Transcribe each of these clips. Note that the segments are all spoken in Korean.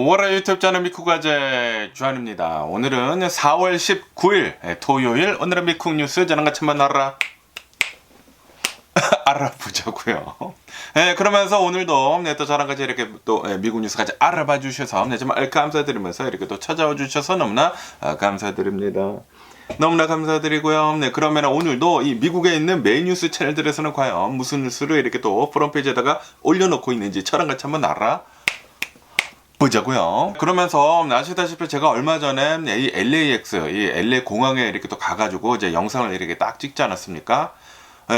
월화 유튜브 채널 미쿡과제 주한입니다. 오늘은 4월 19일 토요일, 오늘은 미쿡 뉴스 저랑 같이 한번 알아보자고요. 그러면서 오늘도 또 저랑 같이 이렇게 또 미국 뉴스 같이 알아봐 주셔서 정말 감사드리면서 이렇게 또 찾아와 주셔서 너무나 감사드립니다. 너무나 감사드리고요. 그러면 오늘도 이 미국에 있는 메인 뉴스 채널들에서는 과연 무슨 뉴스를 이렇게 또 프론페이지에다가 올려놓고 있는지 저랑 같이 한번 보자고요. 그러면서 아시다시피 제가 얼마 전에 이 LAX, 이 LA 공항에 이렇게 또 가가지고 이제 영상을 이렇게 딱 찍지 않았습니까?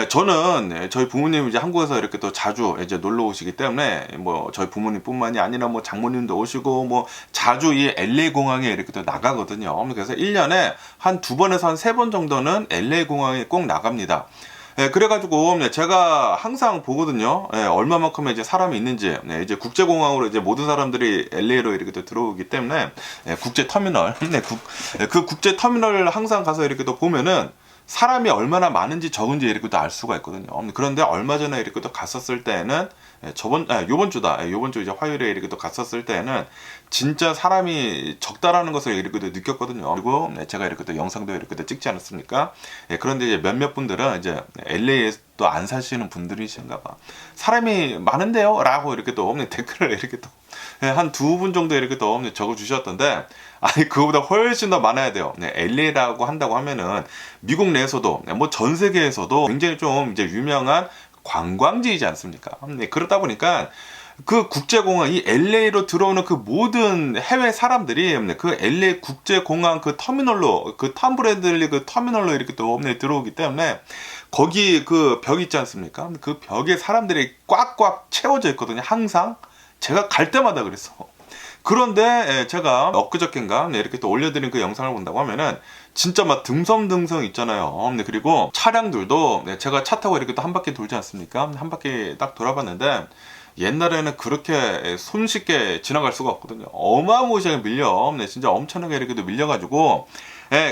저는 저희 부모님이 이제 한국에서 이렇게 또 자주 이제 놀러 오시기 때문에 뭐 저희 부모님뿐만이 아니라 뭐 장모님도 오시고 뭐 자주 이 LA 공항에 이렇게 또 나가거든요. 그래서 1년에 한 2번에서 한 3번 정도는 LA 공항에 꼭 나갑니다. 그래가지고 제가 항상 보거든요. 얼마만큼의 이제 사람이 있는지. 이제 국제공항으로 이제 모든 사람들이 LA로 이렇게 또 들어오기 때문에 국제터미널, 그 국제터미널을 항상 가서 이렇게 또 보면은 사람이 얼마나 많은지 적은지 이렇게 또 알 수가 있거든요. 그런데 얼마 전에 이렇게 또 갔었을 때는 요번 주 이제 화요일에 이렇게 또 갔었을 때는 진짜 사람이 적다라는 것을 이렇게 또 느꼈거든요. 그리고 제가 이렇게 또 영상도 이렇게 또 찍지 않았습니까? 그런데 이제 몇몇 분들은 이제 LA에 또 안 사시는 분들이신가 봐. 사람이 많은데요? 라고 이렇게 또 댓글을 이렇게 또 한 2분 정도 이렇게 또 적어 주셨던데, 아니 그거보다 훨씬 더 많아야 돼요. LA라고 한다고 하면은 미국 내에서도 뭐 전 세계에서도 굉장히 좀 이제 유명한 관광지이지 않습니까? 그러다 보니까 그 국제공항, 이 LA로 들어오는 그 모든 해외 사람들이 그 LA 국제공항 그 터미널로, 그 텀브레들리 그 터미널로 이렇게 또 들어오기 때문에 거기 그 벽 있지 않습니까? 그 벽에 사람들이 꽉꽉 채워져 있거든요. 항상. 제가 갈 때마다 그랬어. 그런데 제가 엊그저께인가 이렇게 또 올려드린 그 영상을 본다고 하면은 진짜 막 듬성듬성 있잖아요. 그리고 차량들도 제가 차 타고 이렇게 또 한 바퀴 돌지 않습니까? 한 바퀴 딱 돌아봤는데 옛날에는 그렇게 손쉽게 지나갈 수가 없거든요. 어마무시하게 밀려. 진짜 엄청나게 이렇게 또 밀려가지고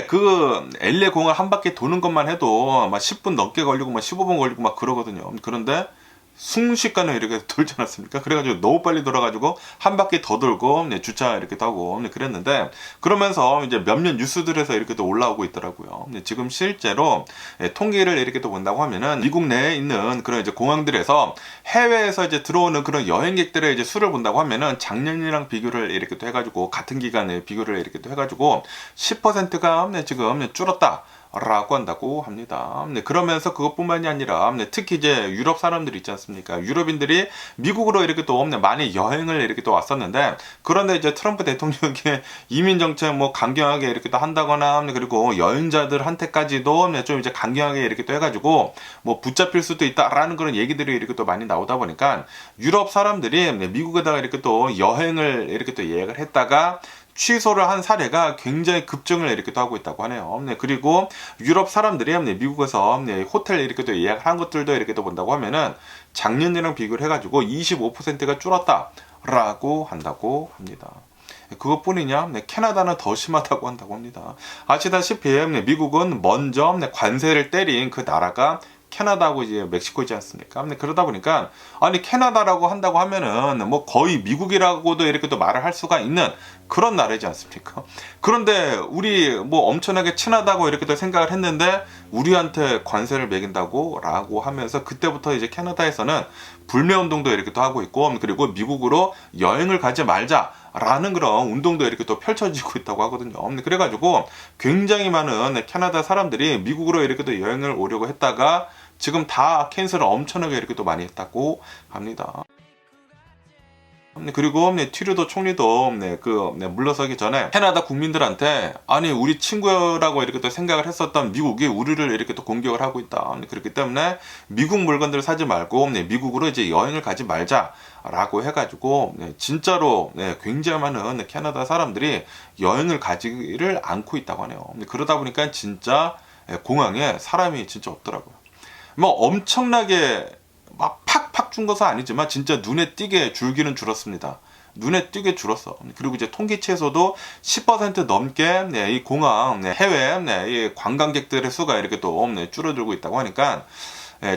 그 LA 공항 한 바퀴 도는 것만 해도 막 10분 넘게 걸리고 막 15분 걸리고 막 그러거든요. 그런데 순식간에 이렇게 돌지 않았습니까? 그래가지고 너무 빨리 돌아가지고 한 바퀴 더 돌고 주차 이렇게 하고 그랬는데, 그러면서 이제 몇몇 뉴스들에서 이렇게 또 올라오고 있더라고요. 지금 실제로 통계를 이렇게 또 본다고 하면은 미국 내에 있는 그런 이제 공항들에서 해외에서 이제 들어오는 그런 여행객들의 이제 수를 본다고 하면은 작년이랑 비교를 이렇게 또 해가지고 같은 기간에 비교를 이렇게 또 해가지고 10%가 지금 줄었다 라고 한다고 합니다. 그러면서 그것뿐만이 아니라 특히 이제 유럽 사람들 있지 않습니까? 유럽인들이 미국으로 이렇게 또 많이 여행을 이렇게 또 왔었는데, 그런데 이제 트럼프 대통령이 이민 정책 뭐 강경하게 이렇게 또 한다거나, 그리고 여행자들한테까지도 좀 이제 강경하게 이렇게 또 해가지고 뭐 붙잡힐 수도 있다라는 그런 얘기들이 이렇게 또 많이 나오다 보니까 유럽 사람들이 미국에다가 이렇게 또 여행을 이렇게 또 예약을 했다가 취소를 한 사례가 굉장히 급증을 이렇게 또 하고 있다고 하네요. 그리고 유럽 사람들이 미국에서 호텔 이렇게 또 예약을 한 것들도 이렇게 또 본다고 하면은 작년이랑 비교를 해가지고 25%가 줄었다라고 한다고 합니다. 그것뿐이냐? 캐나다는 더 심하다고 한다고 합니다. 아시다시피 미국은 먼저 관세를 때린 그 나라가 캐나다하고 이제 멕시코이지 않습니까? 그러다 보니까 아니 캐나다라고 한다고 하면은 뭐 거의 미국이라고도 이렇게 또 말을 할 수가 있는 그런 나라이지 않습니까? 그런데 우리 뭐 엄청나게 친하다고 이렇게 또 생각을 했는데 우리한테 관세를 매긴다고 라고 하면서 그때부터 이제 캐나다에서는 불매운동도 이렇게 또 하고 있고, 그리고 미국으로 여행을 가지 말자 라는 그런 운동도 이렇게 또 펼쳐지고 있다고 하거든요. 그래가지고 굉장히 많은 캐나다 사람들이 미국으로 이렇게 또 여행을 오려고 했다가 지금 다 캔슬을 엄청나게 이렇게 또 많이 했다고 합니다. 그리고 트루도 총리도 물러서기 전에 캐나다 국민들한테 아니 우리 친구라고 이렇게 또 생각을 했었던 미국이 우리를 이렇게 또 공격을 하고 있다. 그렇기 때문에 미국 물건들을 사지 말고 미국으로 이제 여행을 가지 말자라고 해가지고 진짜로 굉장히 많은 캐나다 사람들이 여행을 가지를 않고 있다고 하네요. 그러다 보니까 진짜 공항에 사람이 진짜 없더라고요. 뭐 엄청나게 막 팍팍 준 것은 아니지만 진짜 눈에 띄게 줄기는 줄었습니다. 눈에 띄게 줄었어. 그리고 이제 통계치에서도 10% 넘게 이 공항 해외 이 관광객들의 수가 이렇게 또 줄어들고 있다고 하니까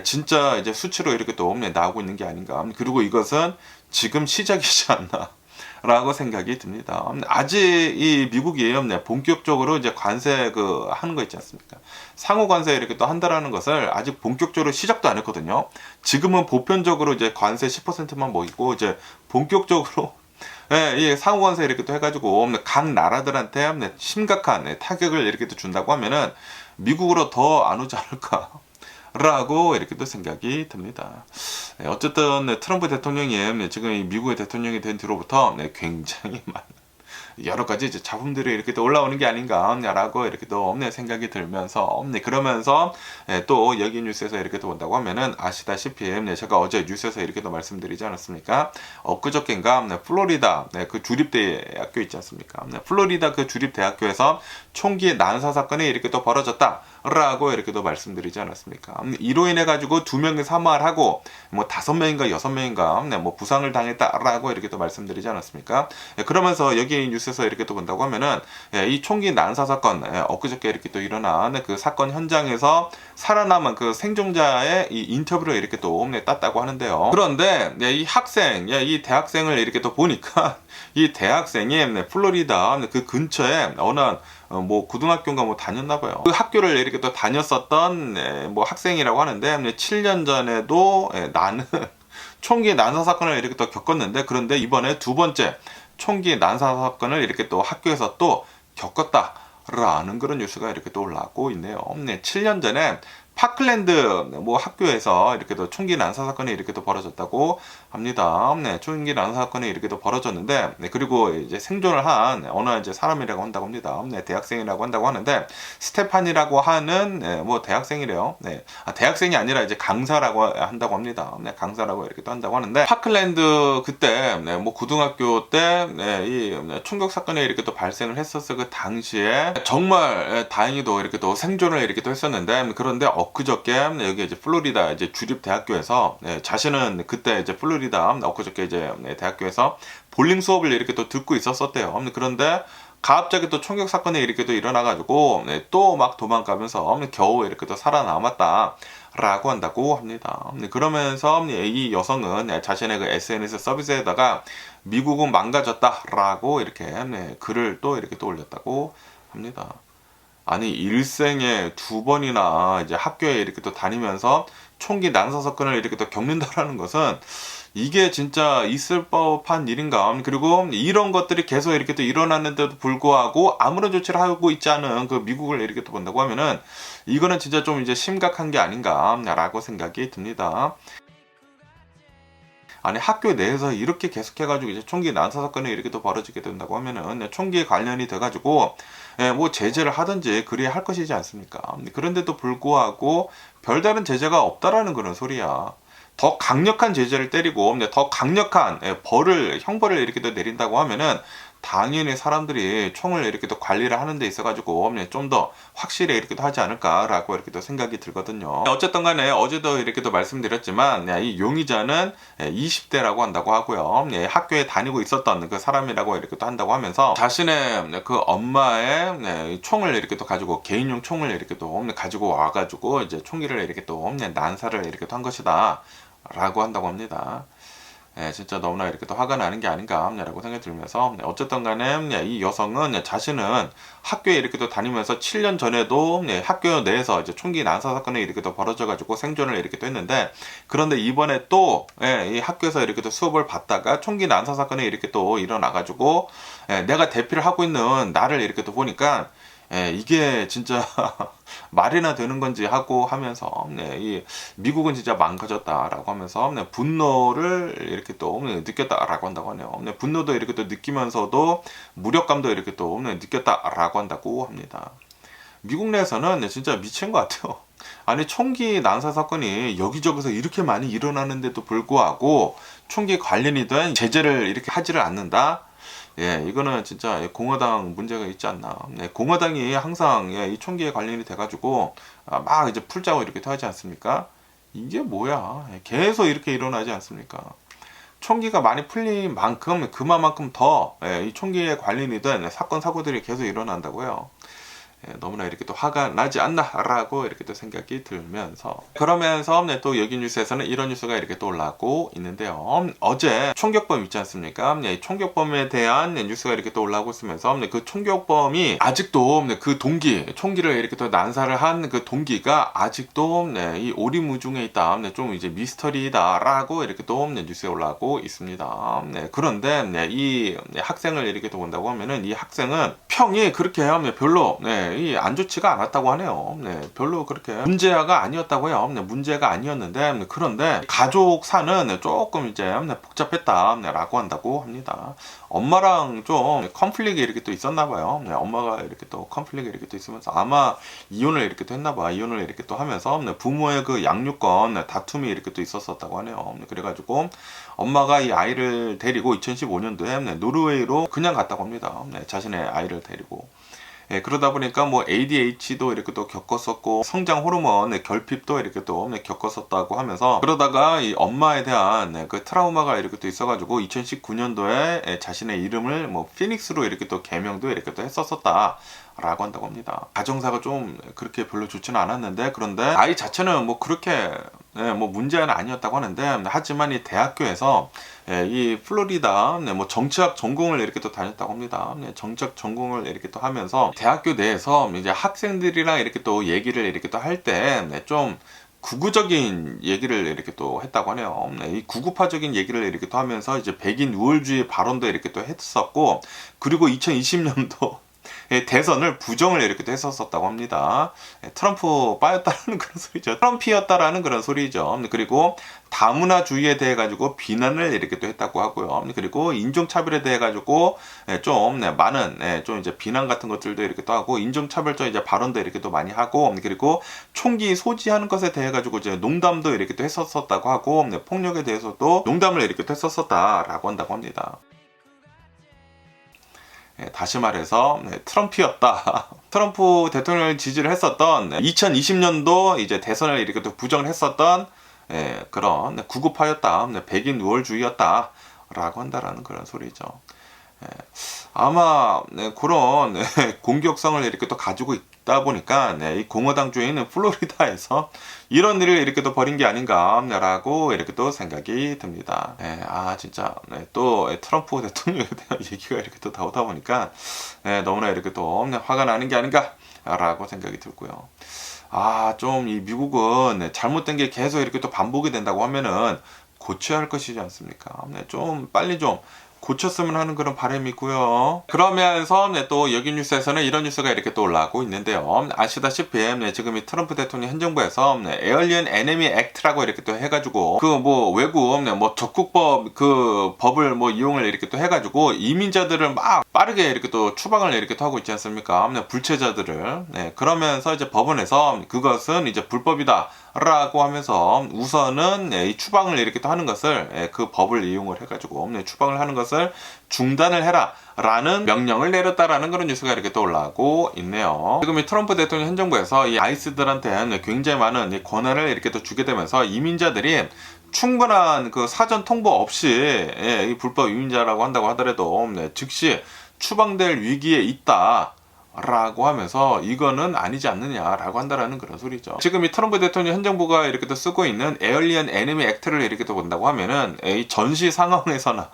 진짜 이제 수치로 이렇게 또 나오고 있는 게 아닌가. 그리고 이것은 지금 시작이지 않나. 라고 생각이 듭니다. 아직 이 미국이 본격적으로 이제 관세 하는 거 있지 않습니까? 상호 관세 이렇게 또 한다라는 것을 아직 본격적으로 시작도 안 했거든요. 지금은 보편적으로 이제 관세 10%만 먹이고 이제 본격적으로 예, 이 상호 관세 이렇게 또 해가지고 각 나라들한테 심각한 타격을 이렇게 또 준다고 하면은 미국으로 더 안 오지 않을까? 라고 이렇게 또 생각이 듭니다. 어쨌든 트럼프 대통령이 지금 이 미국의 대통령이 된 뒤로부터 굉장히 많은 여러 가지 이제 잡음들이 이렇게 또 올라오는 게 아닌가라고 이렇게 또 생각이 들면서 그러면서 또 여기 뉴스에서 이렇게 또 본다고 하면은 아시다시피 제가 어제 뉴스에서 이렇게 또 말씀드리지 않았습니까? 엊그저께인가 플로리다 그 주립대학교 있지 않습니까? 플로리다 그 주립대학교에서 총기 난사 사건이 이렇게 또 벌어졌다. 라고 이렇게 또 말씀드리지 않았습니까? 이로 인해 가지고 2명이 사망을 하고 뭐 5명인가 6명인가 뭐 부상을 당했다라고 이렇게 또 말씀드리지 않았습니까? 그러면서 여기 뉴스에서 이렇게 또 본다고 하면은 이 총기 난사 사건 엊그저께 이렇게 또 일어난 그 사건 현장에서 살아남은 그 생존자의 이 인터뷰를 이렇게 또 땄다고 하는데요. 그런데 이 학생, 이 대학생을 이렇게 또 보니까 이 대학생이 플로리다 그 근처에 어느 뭐 고등학교인가 뭐 다녔나 봐요. 그 학교를 이렇게 또 다녔었던 뭐 학생이라고 하는데 7년 전에도 나는 총기 난사 사건을 이렇게 또 겪었는데 그런데 이번에 두 번째 총기 난사 사건을 이렇게 또 학교에서 또 겪었다라는 그런 뉴스가 이렇게 또 올라오고 있네요. 7년 전에 파클랜드 뭐 학교에서 이렇게 또 총기 난사 사건이 이렇게 또 벌어졌다고 합니다. 총기 난사 사건이 이렇게 또 벌어졌는데 그리고 이제 생존을 한 어느 이제 사람이라고 한다고 합니다. 대학생이라고 한다고 하는데 스테판이라고 하는 뭐 대학생이래요. 대학생이 아니라 이제 강사라고 한다고 합니다. 강사라고 이렇게 또 한다고 하는데 파클랜드 그때 뭐 고등학교 때 이 총격 사건이 이렇게 또 발생을 했었을 그 당시에 정말 다행히도 이렇게 또 생존을 이렇게 또 했었는데 그런데 엊그저께 여기 이제 플로리다 이제 주립 대학교에서 자신은 그때 이제 플로리다 엊그저께 이제 대학교에서 볼링 수업을 이렇게 또 듣고 있었었대요. 그런데 갑자기 또 총격 사건이 이렇게 또 일어나가지고 또 막 도망가면서 겨우 이렇게 또 살아남았다. 라고 한다고 합니다. 그러면서 이 여성은 자신의 그 SNS 서비스에다가 미국은 망가졌다. 라고 이렇게 글을 또 이렇게 또 올렸다고 합니다. 아니 일생에 2번이나 이제 학교에 이렇게 또 다니면서 총기 난사 사건을 이렇게 또 겪는다라는 것은 이게 진짜 있을 법한 일인가? 그리고 이런 것들이 계속 이렇게 또 일어났는데도 불구하고 아무런 조치를 하고 있지 않은 그 미국을 이렇게 또 본다고 하면은 이거는 진짜 좀 이제 심각한 게 아닌가라고 생각이 듭니다. 아니 학교 내에서 이렇게 계속해가지고 이제 총기 난사 사건이 이렇게 또 벌어지게 된다고 하면은 총기에 관련이 돼가지고 뭐 제재를 하든지 그래야 할 것이지 않습니까? 그런데도 불구하고 별다른 제재가 없다라는 그런 소리야. 더 강력한 제재를 때리고 더 강력한 형벌을 이렇게 또 내린다고 하면은 당연히 사람들이 총을 이렇게 또 관리를 하는 데 있어가지고 좀 더 확실히 이렇게 또 하지 않을까라고 이렇게 또 생각이 들거든요. 어쨌든 간에 어제도 이렇게 또 말씀드렸지만 이 용의자는 20대라고 한다고 하고요. 학교에 다니고 있었던 그 사람이라고 이렇게 또 한다고 하면서 자신의 그 엄마의 총을 이렇게 또 가지고 개인용 총을 이렇게 또 가지고 와가지고 이제 총기를 이렇게 또 난사를 이렇게 또 한 것이다 라고 한다고 합니다. 진짜 너무나 이렇게 또 화가 나는 게 아닌가라고 생각이 들면서 어쨌든 간에 이 여성은 자신은 학교에 이렇게 또 다니면서 7년 전에도 학교 내에서 이제 총기 난사 사건이 이렇게 또 벌어져가지고 생존을 이렇게 또 했는데 그런데 이번에 또 이 학교에서 이렇게 또 수업을 받다가 총기 난사 사건이 이렇게 또 일어나가지고 내가 대피를 하고 있는 나를 이렇게 또 보니까 이게 진짜 말이나 되는 건지 하고 하면서 이 미국은 진짜 망가졌다라고 하면서 분노를 이렇게 또 느꼈다라고 한다고 하네요. 분노도 이렇게 또 느끼면서도 무력감도 이렇게 또 느꼈다라고 한다고 합니다. 미국 내에서는 진짜 미친 것 같아요. 아니 총기 난사 사건이 여기저기서 이렇게 많이 일어나는데도 불구하고 총기 관련이 된 제재를 이렇게 하지를 않는다. 이거는 진짜 공화당 문제가 있지 않나. 공화당이 항상 이 총기에 관련이 돼가지고 막 이제 풀자고 이렇게 하지 않습니까? 이게 뭐야? 계속 이렇게 일어나지 않습니까? 총기가 많이 풀린 만큼 그만큼 더 이 총기에 관련이 된 사건 사고들이 계속 일어난다고요. 너무나 이렇게 또 화가 나지 않나라고 이렇게 또 생각이 들면서 그러면서 또 여기 뉴스에서는 이런 뉴스가 이렇게 또 올라오고 있는데요. 어제 총격범 있지 않습니까? 총격범에 대한 뉴스가 이렇게 또 올라오고 있으면서 그 총격범이 아직도 그 동기, 총기를 이렇게 또 난사를 한 그 동기가 아직도 이 오리무중에 있다. 좀 이제 미스터리다라고 이렇게 또 뉴스에 올라오고 있습니다. 그런데 이 학생을 이렇게 또 본다고 하면은 이 학생은 평이 그렇게 별로 안 좋지가 않았다고 하네요. 별로 그렇게 문제가 아니었다고 해요. 문제가 아니었는데 그런데 가족사는 조금 이제 복잡했다라고 한다고 합니다. 엄마랑 좀 컨플릭이 이렇게 또 있었나 봐요. 엄마가 이렇게 또 컨플릭이 이렇게 또 있으면서 아마 이혼을 이렇게 또 했나 봐. 이혼을 이렇게 또 하면서 부모의 그 양육권 다툼이 이렇게 또 있었었다고 하네요. 그래가지고 엄마가 이 아이를 데리고 2015년도에 노르웨이로 그냥 갔다고 합니다. 자신의 아이를 데리고. 그러다 보니까 뭐 ADH도 이렇게 또 겪었었고 성장 호르몬 결핍도 이렇게 또 겪었었다고 하면서 그러다가 이 엄마에 대한 그 트라우마가 이렇게 또 있어가지고 2019년도에 자신의 이름을 뭐 피닉스로 이렇게 또 개명도 이렇게 또 했었었다. 라고 한다고 합니다. 가정사가 좀 그렇게 별로 좋지는 않았는데 그런데 아이 자체는 뭐 그렇게 뭐 문제는 아니었다고 하는데 하지만 이 대학교에서 이 플로리다 뭐 정치학 전공을 이렇게 또 다녔다고 합니다. 정치학 전공을 이렇게 또 하면서 대학교 내에서 이제 학생들이랑 이렇게 또 얘기를 이렇게 또 할 때 좀 구구적인 얘기를 이렇게 또 했다고 하네요. 이 구구파적인 얘기를 이렇게 또 하면서 이제 백인 우월주의 발언도 이렇게 또 했었고 그리고 2020년도 대선을 부정을 이렇게 또 했었다고 합니다. 트럼프 빠였다라는 그런 소리죠. 트럼피였다라는 그런 소리죠. 그리고 다문화주의에 대해 가지고 비난을 이렇게 또 했다고 하고요. 그리고 인종차별에 대해 가지고 좀 많은 좀 이제 비난 같은 것들도 이렇게 또 하고 인종차별적 이제 발언도 이렇게 또 많이 하고 그리고 총기 소지하는 것에 대해 가지고 이제 농담도 이렇게 또 했었다고 하고 폭력에 대해서도 농담을 이렇게 또 했었다라고 한다고 합니다. 다시 말해서 트럼피였다. 트럼프 대통령을 지지를 했었던 2020년도 이제 대선을 이렇게 또 부정을 했었던 그런 구구파였다. 백인 우월주의였다. 라고 한다라는 그런 소리죠. 아마 그런 공격성을 이렇게 또 가지고 있다 보니까 이 공화당주의는 플로리다에서 이런 일을 이렇게 또 벌인 게 아닌가라고 이렇게 또 생각이 듭니다. 진짜 또 트럼프 대통령에 대한 얘기가 이렇게 또 나오다 보니까 너무나 이렇게 또 화가 나는 게 아닌가라고 생각이 들고요. 좀 이 미국은 잘못된 게 계속 이렇게 또 반복이 된다고 하면은 고쳐야 할 것이지 않습니까? 좀 빨리 좀 고쳤으면 하는 그런 바람이 있고요. 그러면서 또 여기 뉴스에서는 이런 뉴스가 이렇게 또 올라오고 있는데요. 아시다시피 지금 이 트럼프 대통령 행정부에서 에얼리언 에너미 액트라고 이렇게 또 해가지고 그 뭐 외국 뭐 적국법 그 법을 뭐 이용을 이렇게 또 해가지고 이민자들을 막 빠르게 이렇게 또 추방을 이렇게 또 하고 있지 않습니까? 불체자들을. 그러면서 이제 법원에서 그것은 이제 불법이다. 라고 하면서 우선은 이 추방을 이렇게 또 하는 것을 그 법을 이용을 해가지고 추방을 하는 것을 중단을 해라 라는 명령을 내렸다라는 그런 뉴스가 이렇게 또 올라오고 있네요. 지금 이 트럼프 대통령 행정부에서 이 아이스들한테 굉장히 많은 이 권한을 이렇게 또 주게 되면서 이민자들이 충분한 그 사전 통보 없이 이 불법 이민자라고 한다고 하더라도 즉시 추방될 위기에 있다. 라고 하면서 이거는 아니지 않느냐라고 한다라는 그런 소리죠. 지금 이 트럼프 대통령 행정부가 이렇게 또 쓰고 있는 에얼리언 에너미 액트를 이렇게 또 본다고 하면은 이 전시 상황에서나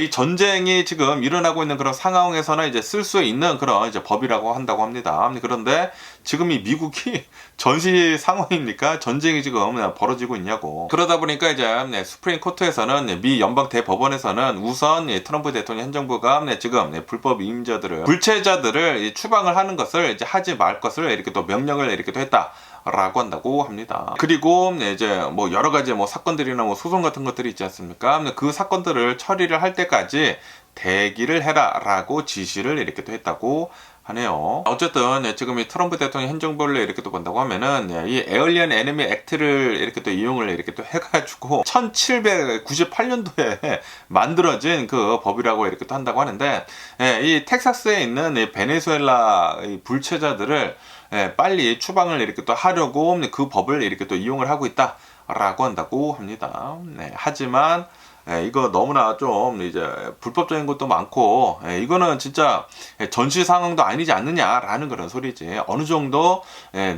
이 전쟁이 지금 일어나고 있는 그런 상황에서나 이제 쓸 수 있는 그런 이제 법이라고 한다고 합니다. 그런데 지금 이 미국이 전시 상황입니까? 전쟁이 지금 벌어지고 있냐고. 그러다 보니까 이제 수프림 코트에서는 미 연방 대법원에서는 우선 트럼프 대통령 행정부가 지금 불법 이민자들을 불체자들을 추방을 하는 것을 이제 하지 말 것을 이렇게 또 명령을 이렇게 또 했다. 라고 한다고 합니다. 그리고 이제 뭐 여러 가지 뭐 사건들이나 뭐 소송 같은 것들이 있지 않습니까? 그 사건들을 처리를 할 때까지 대기를 해라 라고 지시를 이렇게 또 했다고 하네요. 어쨌든 지금 이 트럼프 대통령 행정부를 이렇게 또 본다고 하면은 이 에얼리언 에너미 액트를 이렇게 또 이용을 이렇게 또 해가지고 1798년도에 만들어진 그 법이라고 이렇게 또 한다고 하는데 이 텍사스에 있는 이 베네수엘라 불체자들을 빨리 추방을 이렇게 또 하려고 그 법을 이렇게 또 이용을 하고 있다. 라고 한다고 합니다. 네, 하지만 이거 너무나 좀 이제 불법적인 것도 많고, 이거는 진짜 전시 상황도 아니지 않느냐라는 그런 소리지. 어느 정도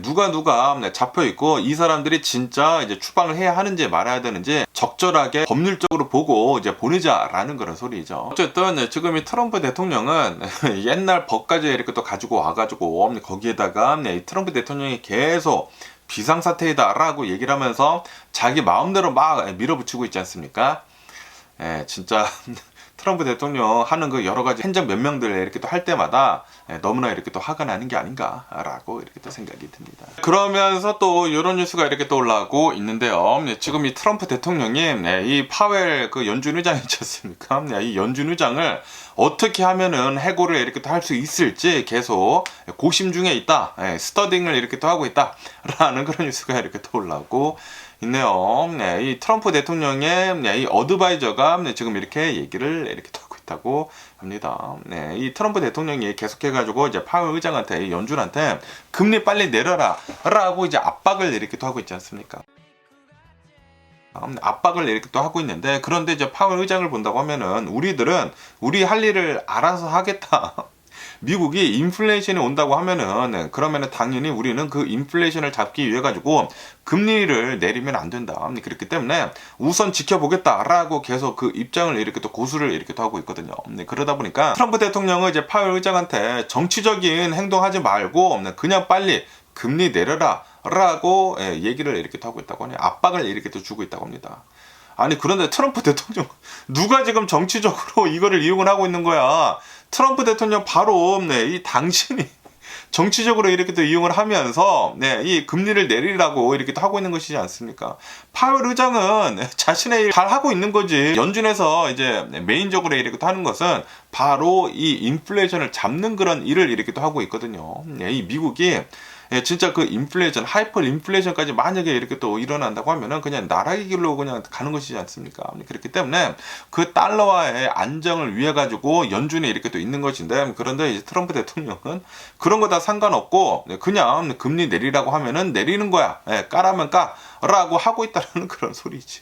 누가 잡혀 있고 이 사람들이 진짜 이제 추방을 해야 하는지 말아야 되는지 적절하게 법률적으로 보고 이제 보내자라는 그런 소리죠. 어쨌든 지금 이 트럼프 대통령은 옛날 법까지 이렇게 또 가지고 와가지고 거기에다가 이 트럼프 대통령이 계속 비상사태이다라고 얘기를 하면서 자기 마음대로 막 밀어붙이고 있지 않습니까? 진짜 트럼프 대통령 하는 그 여러 가지 행정 명령들 이렇게 또 할 때마다 너무나 이렇게 또 화가 나는 게 아닌가라고 이렇게 또 생각이 듭니다. 그러면서 또 이런 뉴스가 이렇게 또 올라오고 있는데요. 지금 이 트럼프 대통령이 이 파웰 그 연준 의장 있지 않습니까? 이 연준 의장을 어떻게 하면은 해고를 이렇게 또 할 수 있을지 계속 고심 중에 있다. 스터딩을 이렇게 또 하고 있다라는 그런 뉴스가 이렇게 또 올라오고 있네요. 이 트럼프 대통령의 이 어드바이저가 지금 이렇게 얘기를 이렇게 하고 있다고 합니다. 이 트럼프 대통령이 계속해가지고 이제 파월 의장한테, 이 연준한테 금리 빨리 내려라라고 이제 압박을 이렇게 또 하고 있지 않습니까? 압박을 이렇게 또 하고 있는데, 그런데 이제 파월 의장을 본다고 하면은 우리들은 우리 할 일을 알아서 하겠다. 미국이 인플레이션이 온다고 하면은 그러면은 당연히 우리는 그 인플레이션을 잡기 위해 가지고 금리를 내리면 안 된다. 그렇기 때문에 우선 지켜보겠다라고 계속 그 입장을 이렇게 또 고수를 이렇게 또 하고 있거든요. 그러다 보니까 트럼프 대통령은 이제 파월 의장한테 정치적인 행동하지 말고 그냥 빨리 금리 내려라 라고 얘기를 이렇게 또 하고 있다고 하네요. 압박을 이렇게 또 주고 있다고 합니다. 아니, 그런데 트럼프 대통령 누가 지금 정치적으로 이거를 이용을 하고 있는 거야? 트럼프 대통령 바로 이 당신이 정치적으로 이렇게 또 이용을 하면서 이 금리를 내리라고 이렇게 또 하고 있는 것이지 않습니까? 파월 의장은 자신의 일 잘 하고 있는 거지. 연준에서 이제 메인적으로 이렇게 또 하는 것은 바로 이 인플레이션을 잡는 그런 일을 이렇게 또 하고 있거든요. 이 미국이 진짜 그 인플레이션, 하이퍼 인플레이션까지 만약에 이렇게 또 일어난다고 하면은 그냥 나락의 길로 그냥 가는 것이지 않습니까? 그렇기 때문에 그 달러와의 안정을 위해 가지고 연준이 이렇게 또 있는 것인데, 그런데 이제 트럼프 대통령은 그런 거 다 상관없고 그냥 금리 내리라고 하면은 내리는 거야. 까라면 까라고 하고 있다는 그런 소리지.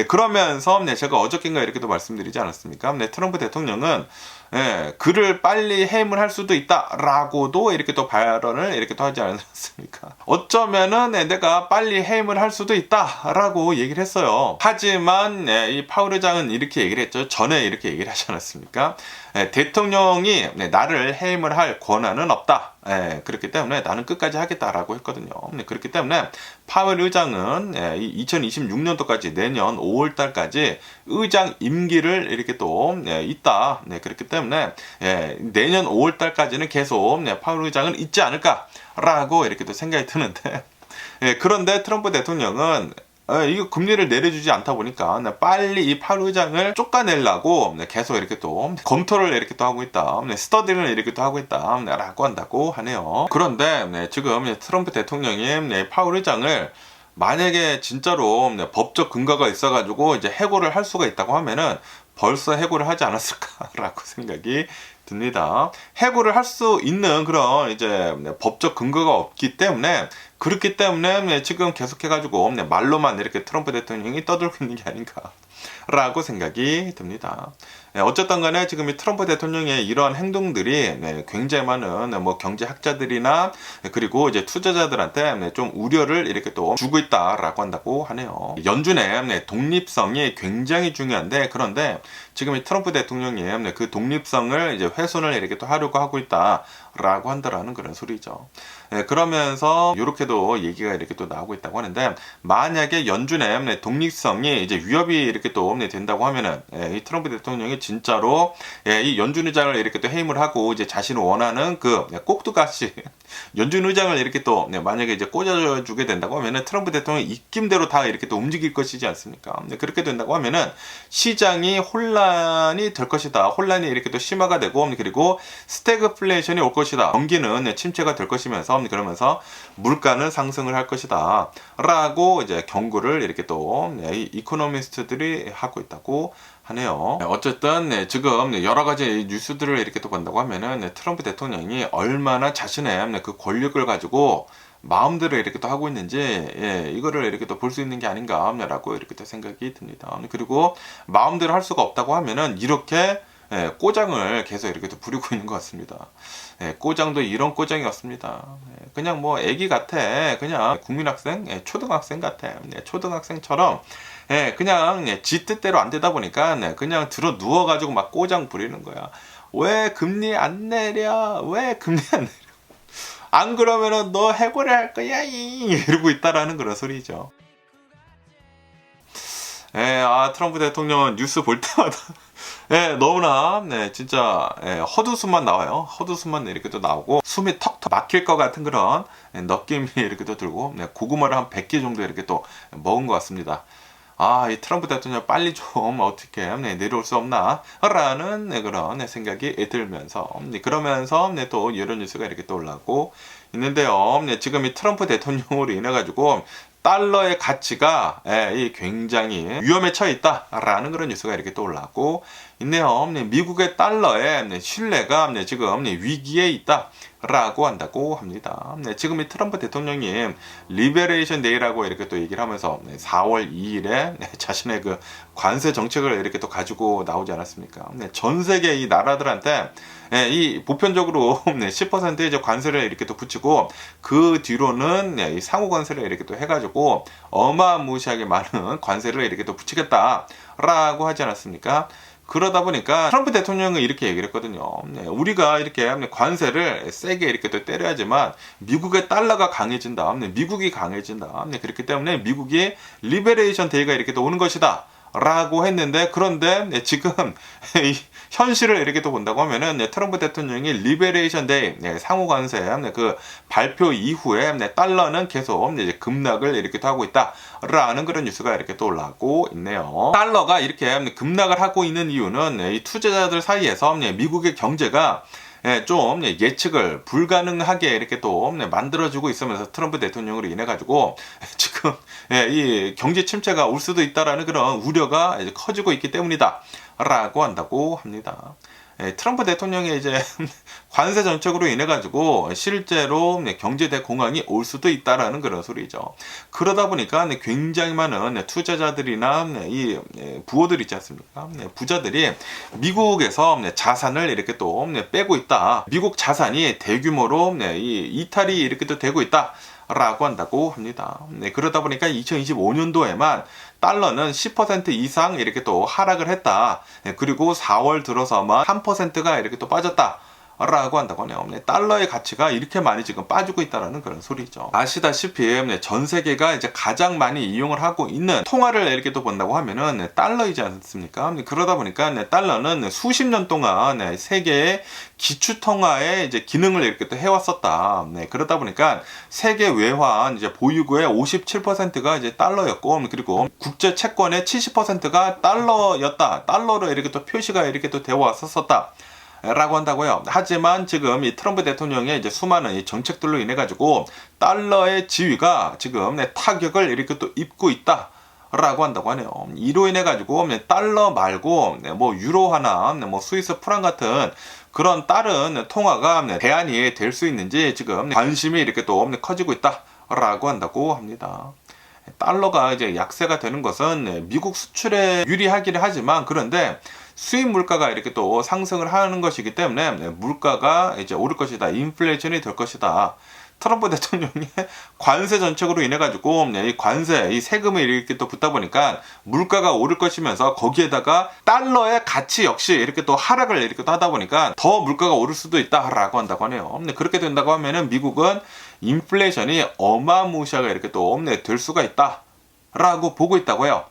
그러면서 제가 어저께인가 이렇게 또 말씀드리지 않았습니까? 트럼프 대통령은 그를 빨리 해임을 할 수도 있다라고도 이렇게 또 발언을 이렇게 또 하지 않았습니까? 어쩌면은 내가 빨리 해임을 할 수도 있다라고 얘기를 했어요. 하지만 이 파월 의장은 이렇게 얘기를 했죠. 전에 이렇게 얘기를 하지 않았습니까? 대통령이 나를 해임을 할 권한은 없다. 그렇기 때문에 나는 끝까지 하겠다라고 했거든요. 그렇기 때문에 파월 의장은 2026년도까지 내년 5월달까지 의장 임기를 이렇게 또 있다. 그렇기 때문에 내년 5월달까지는 계속 파월 의장은 있지 않을까라고 이렇게 또 생각이 드는데, 그런데 트럼프 대통령은 이거 금리를 내려주지 않다 보니까 빨리 이 파월 의장을 쫓아내려고 계속 이렇게 또 검토를 이렇게 또 하고 있다. 스터디를 이렇게 또 하고 있다. 라고 한다고 하네요. 그런데 지금 트럼프 대통령이 파월 의장을 만약에 진짜로 법적 근거가 있어가지고 이제 해고를 할 수가 있다고 하면은 벌써 해고를 하지 않았을까라고 생각이 듭니다. 해고를 할 수 있는 그런 이제 법적 근거가 없기 때문에, 그렇기 때문에 지금 계속해가지고 말로만 이렇게 트럼프 대통령이 떠들고 있는 게 아닌가라고 생각이 듭니다. 어쨌든 간에 지금 이 트럼프 대통령의 이러한 행동들이 굉장히 많은 뭐 경제학자들이나 그리고 이제 투자자들한테 좀 우려를 이렇게 또 주고 있다라고 한다고 하네요. 연준의 독립성이 굉장히 중요한데, 그런데 지금 이 트럼프 대통령이 그 독립성을 이제 훼손을 이렇게 또 하려고 하고 있다라고 한다라는 그런 소리죠. 그러면서 이렇게도 얘기가 이렇게 또 나오고 있다고 하는데, 만약에 연준의 독립성이 이제 위협이 이렇게 또 된다고 하면은 이 트럼프 대통령이 진짜로 이 연준 의장을 이렇게 또 해임을 하고 이제 자신이 원하는 그 꼭두가시 연준 의장을 이렇게 또 만약에 이제 꽂아주게 된다고 하면은 트럼프 대통령이 입김대로 다 이렇게 또 움직일 것이지 않습니까? 그렇게 된다고 하면은 시장이 혼란이 될 것이다. 혼란이 이렇게 또 심화가 되고, 그리고 스태그플레이션이 올 것이다. 경기는 침체가 될 것이면서, 그러면서 물가는 상승을 할 것이다. 라고 이제 경고를 이렇게 또 이코노미스트들이 하고 있다고 하네요. 어쨌든 지금 여러 가지 뉴스들을 이렇게 또 본다고 하면은 트럼프 대통령이 얼마나 자신의 그 권력을 가지고 마음대로 이렇게 또 하고 있는지, 예, 이거를 이렇게 또 볼 수 있는 게 아닌가라고 이렇게 또 생각이 듭니다. 그리고 마음대로 할 수가 없다고 하면은 이렇게, 예, 꼬장을 계속 이렇게 또 부리고 있는 것 같습니다. 예, 꼬장도 이런 꼬장이었습니다. 예, 그냥 뭐 애기 같아. 그냥 국민학생, 예, 초등학생 같아. 예, 초등학생처럼, 예, 그냥, 예, 지 뜻대로 안 되다 보니까, 네, 그냥 들어 누워가지고 막 꼬장 부리는 거야. 왜 금리 안 내려? 왜 금리 안 내려? 안 그러면은 너 해고를 할 거야, 이러고 있다라는 그런 소리죠. 예, 트럼프 대통령은 뉴스 볼 때마다, 예, 너무나, 네, 진짜, 예, 헛웃음만 나와요. 헛웃음만 이렇게 또 나오고, 숨이 턱턱 막힐 것 같은 그런, 예, 느낌이 이렇게 또 들고, 네, 고구마를 한 100개 정도 이렇게 또 먹은 것 같습니다. 이 트럼프 대통령 빨리 좀 어떻게, 네, 내려올 수 없나? 라는, 네, 그런, 네, 생각이 들면서, 네, 그러면서, 네, 또 여러 뉴스가 이렇게 또 올라오고 있는데요. 네, 지금 이 트럼프 대통령으로 인해가지고, 달러의 가치가, 예, 이 굉장히 위험에 처해 있다라는 그런 뉴스가 이렇게 또 올라오고 있네요. 네, 미국의 달러의, 네, 신뢰가, 네, 지금, 네, 위기에 있다라고 한다고 합니다. 네, 지금 이 트럼프 대통령이 리베레이션 데이라고 이렇게 또 얘기를 하면서, 네, 4월 2일에 네, 자신의 그 관세 정책을 이렇게 또 가지고 나오지 않았습니까? 네, 전 세계 이 나라들한테, 예, 이 보편적으로, 네, 10%의 이제 관세를 이렇게 또 붙이고 그 뒤로는, 네, 이 상호 관세를 이렇게 또 해가지고 어마무시하게 많은 관세를 이렇게 또 붙이겠다라고 하지 않았습니까? 그러다 보니까 트럼프 대통령은 이렇게 얘기를 했거든요. 네, 우리가 이렇게 관세를 세게 이렇게 또 때려야지만 미국의 달러가 강해진다. 네, 미국이 강해진다. 네, 그렇기 때문에 미국이 리베레이션 데이가 이렇게 또 오는 것이다. 라고 했는데, 그런데, 네, 지금 이 현실을 이렇게 또 본다고 하면은, 네, 트럼프 대통령이 리베레이션 데이, 네, 상호 관세, 네, 그 발표 이후에, 네, 달러는 계속, 네, 이제 급락을 이렇게 또 하고 있다라는 그런 뉴스가 이렇게 또 올라오고 있네요. 달러가 이렇게 급락을 하고 있는 이유는, 네, 이 투자자들 사이에서, 네, 미국의 경제가, 예, 좀, 예, 예측을 불가능하게 이렇게 또, 네, 만들어주고 있으면서 트럼프 대통령으로 인해가지고 지금, 예, 이 경제 침체가 올 수도 있다라는 그런 우려가 이제 커지고 있기 때문이다 라고 한다고 합니다. 예, 트럼프 대통령의 이제 관세 정책으로 인해 가지고 실제로, 네, 경제 대공황이 올 수도 있다라는 그런 소리죠. 그러다 보니까, 네, 굉장히 많은, 네, 투자자들이나, 네, 이, 네, 부호들 있지 않습니까? 네, 부자들이 미국에서, 네, 자산을 이렇게 또, 네, 빼고 있다. 미국 자산이 대규모로, 네, 이 이탈이 이렇게 또 되고 있다. 라고 한다고 합니다. 네, 그러다 보니까 2025년도에만 달러는 10% 이상 이렇게 또 하락을 했다. 네, 그리고 4월 들어서만 3%가 이렇게 또 빠졌다. 라고 한다고 하네요. 네, 달러의 가치가 이렇게 많이 지금 빠지고 있다는 그런 소리죠. 아시다시피, 네, 전 세계가 이제 가장 많이 이용을 하고 있는 통화를 이렇게 또 본다고 하면은, 네, 달러이지 않습니까? 네, 그러다 보니까, 네, 달러는 수십 년 동안, 네, 세계의 기축 통화의 이제 기능을 이렇게 또 해왔었다. 네, 그러다 보니까 세계 외환 이제 보유고의 57%가 이제 달러였고, 그리고 국제 채권의 70%가 달러였다. 달러로 이렇게 또 표시가 이렇게 또 되어 왔었다. 라고 한다고요. 하지만 지금 이 트럼프 대통령의 이제 수많은 이 정책들로 인해 가지고 달러의 지위가 지금, 네, 타격을 이렇게 또 입고 있다. 라고 한다고 하네요. 이로 인해 가지고, 네, 달러 말고, 네, 뭐 유로화나, 네, 뭐 스위스 프랑 같은 그런 다른 통화가, 네, 대안이 될 수 있는지 지금 관심이 이렇게 또, 네, 커지고 있다라고 한다고 합니다. 달러가 이제 약세가 되는 것은, 네, 미국 수출에 유리하기는 하지만, 그런데 수입 물가가 이렇게 또 상승을 하는 것이기 때문에, 네, 물가가 이제 오를 것이다. 인플레이션이 될 것이다. 트럼프 대통령의 관세 정책으로 인해 가지고, 네, 이 관세, 이 세금이 이렇게 또 붙다 보니까 물가가 오를 것이면서 거기에다가 달러의 가치 역시 이렇게 또 하락을 이렇게 또 하다 보니까 더 물가가 오를 수도 있다라고 한다고 하네요. 네, 그렇게 된다고 하면은 미국은 인플레이션이 어마무시하게 이렇게 또, 네, 될 수가 있다라고 보고 있다고요.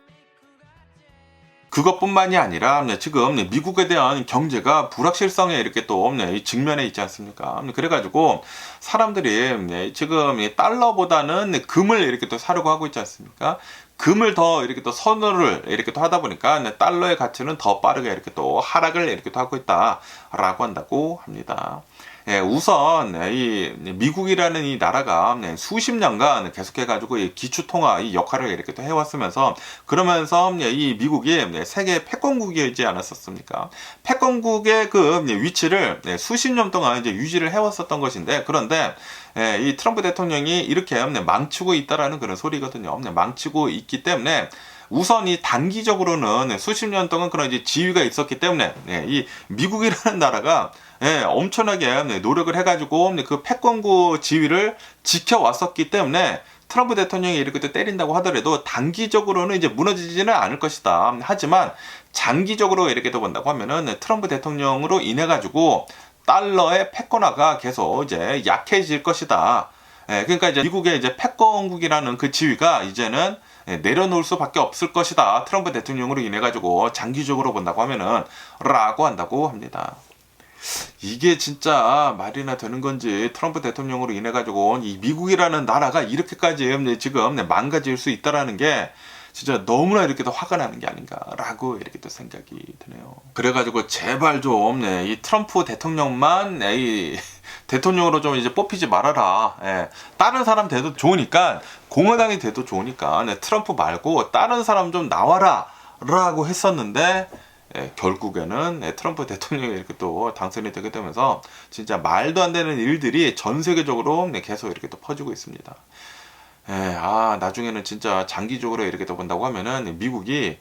그것뿐만이 아니라, 네, 지금, 네, 미국에 대한 경제가 불확실성에 이렇게 또, 네, 직면해 있지 않습니까? 그래가지고 사람들이, 네, 지금 이 달러보다는, 네, 금을 이렇게 또 사려고 하고 있지 않습니까? 금을 더 이렇게 또 선호를 이렇게 또 하다 보니까, 네, 달러의 가치는 더 빠르게 이렇게 또 하락을 이렇게 또 하고 있다라고 한다고 합니다. 우선 이 미국이라는 이 나라가 수십 년간 계속해가지고 이 기축통화 이 역할을 이렇게 또 해왔으면서 그러면서 이 미국이 세계 패권국이지 않았었습니까? 패권국의 그 위치를 수십 년 동안 이제 유지를 해왔었던 것인데 그런데 이 트럼프 대통령이 이렇게 망치고 있다라는 그런 소리거든요. 망치고 있기 때문에 우선 이 단기적으로는 수십 년 동안 그런 이제 지위가 있었기 때문에 이 미국이라는 나라가 엄청나게 노력을 해가지고 그 패권국 지위를 지켜왔었기 때문에 트럼프 대통령이 이렇게 또 때린다고 하더라도 단기적으로는 이제 무너지지는 않을 것이다. 하지만 장기적으로 이렇게 또 본다고 하면은 트럼프 대통령으로 인해 가지고 달러의 패권화가 계속 이제 약해질 것이다. 그러니까 이제 미국의 이제 패권국이라는 그 지위가 이제는 내려놓을 수밖에 없을 것이다. 트럼프 대통령으로 인해 가지고 장기적으로 본다고 하면은 라고 한다고 합니다. 이게 진짜 말이나 되는 건지 트럼프 대통령으로 인해 가지고 이 미국이라는 나라가 이렇게까지 지금 망가질 수 있다라는 게 진짜 너무나 이렇게 또 화가 나는 게 아닌가라고 이렇게 또 생각이 드네요. 그래가지고 제발 좀 이 트럼프 대통령만 이 대통령으로 좀 이제 뽑히지 말아라. 다른 사람 돼도 좋으니까 공화당이 돼도 좋으니까 트럼프 말고 다른 사람 좀 나와라 라고 했었는데 결국에는 트럼프 대통령이 이렇게 또 당선이 되게 되면서 진짜 말도 안 되는 일들이 전 세계적으로 계속 이렇게 또 퍼지고 있습니다. 나중에는 진짜 장기적으로 이렇게 또 본다고 하면은 미국이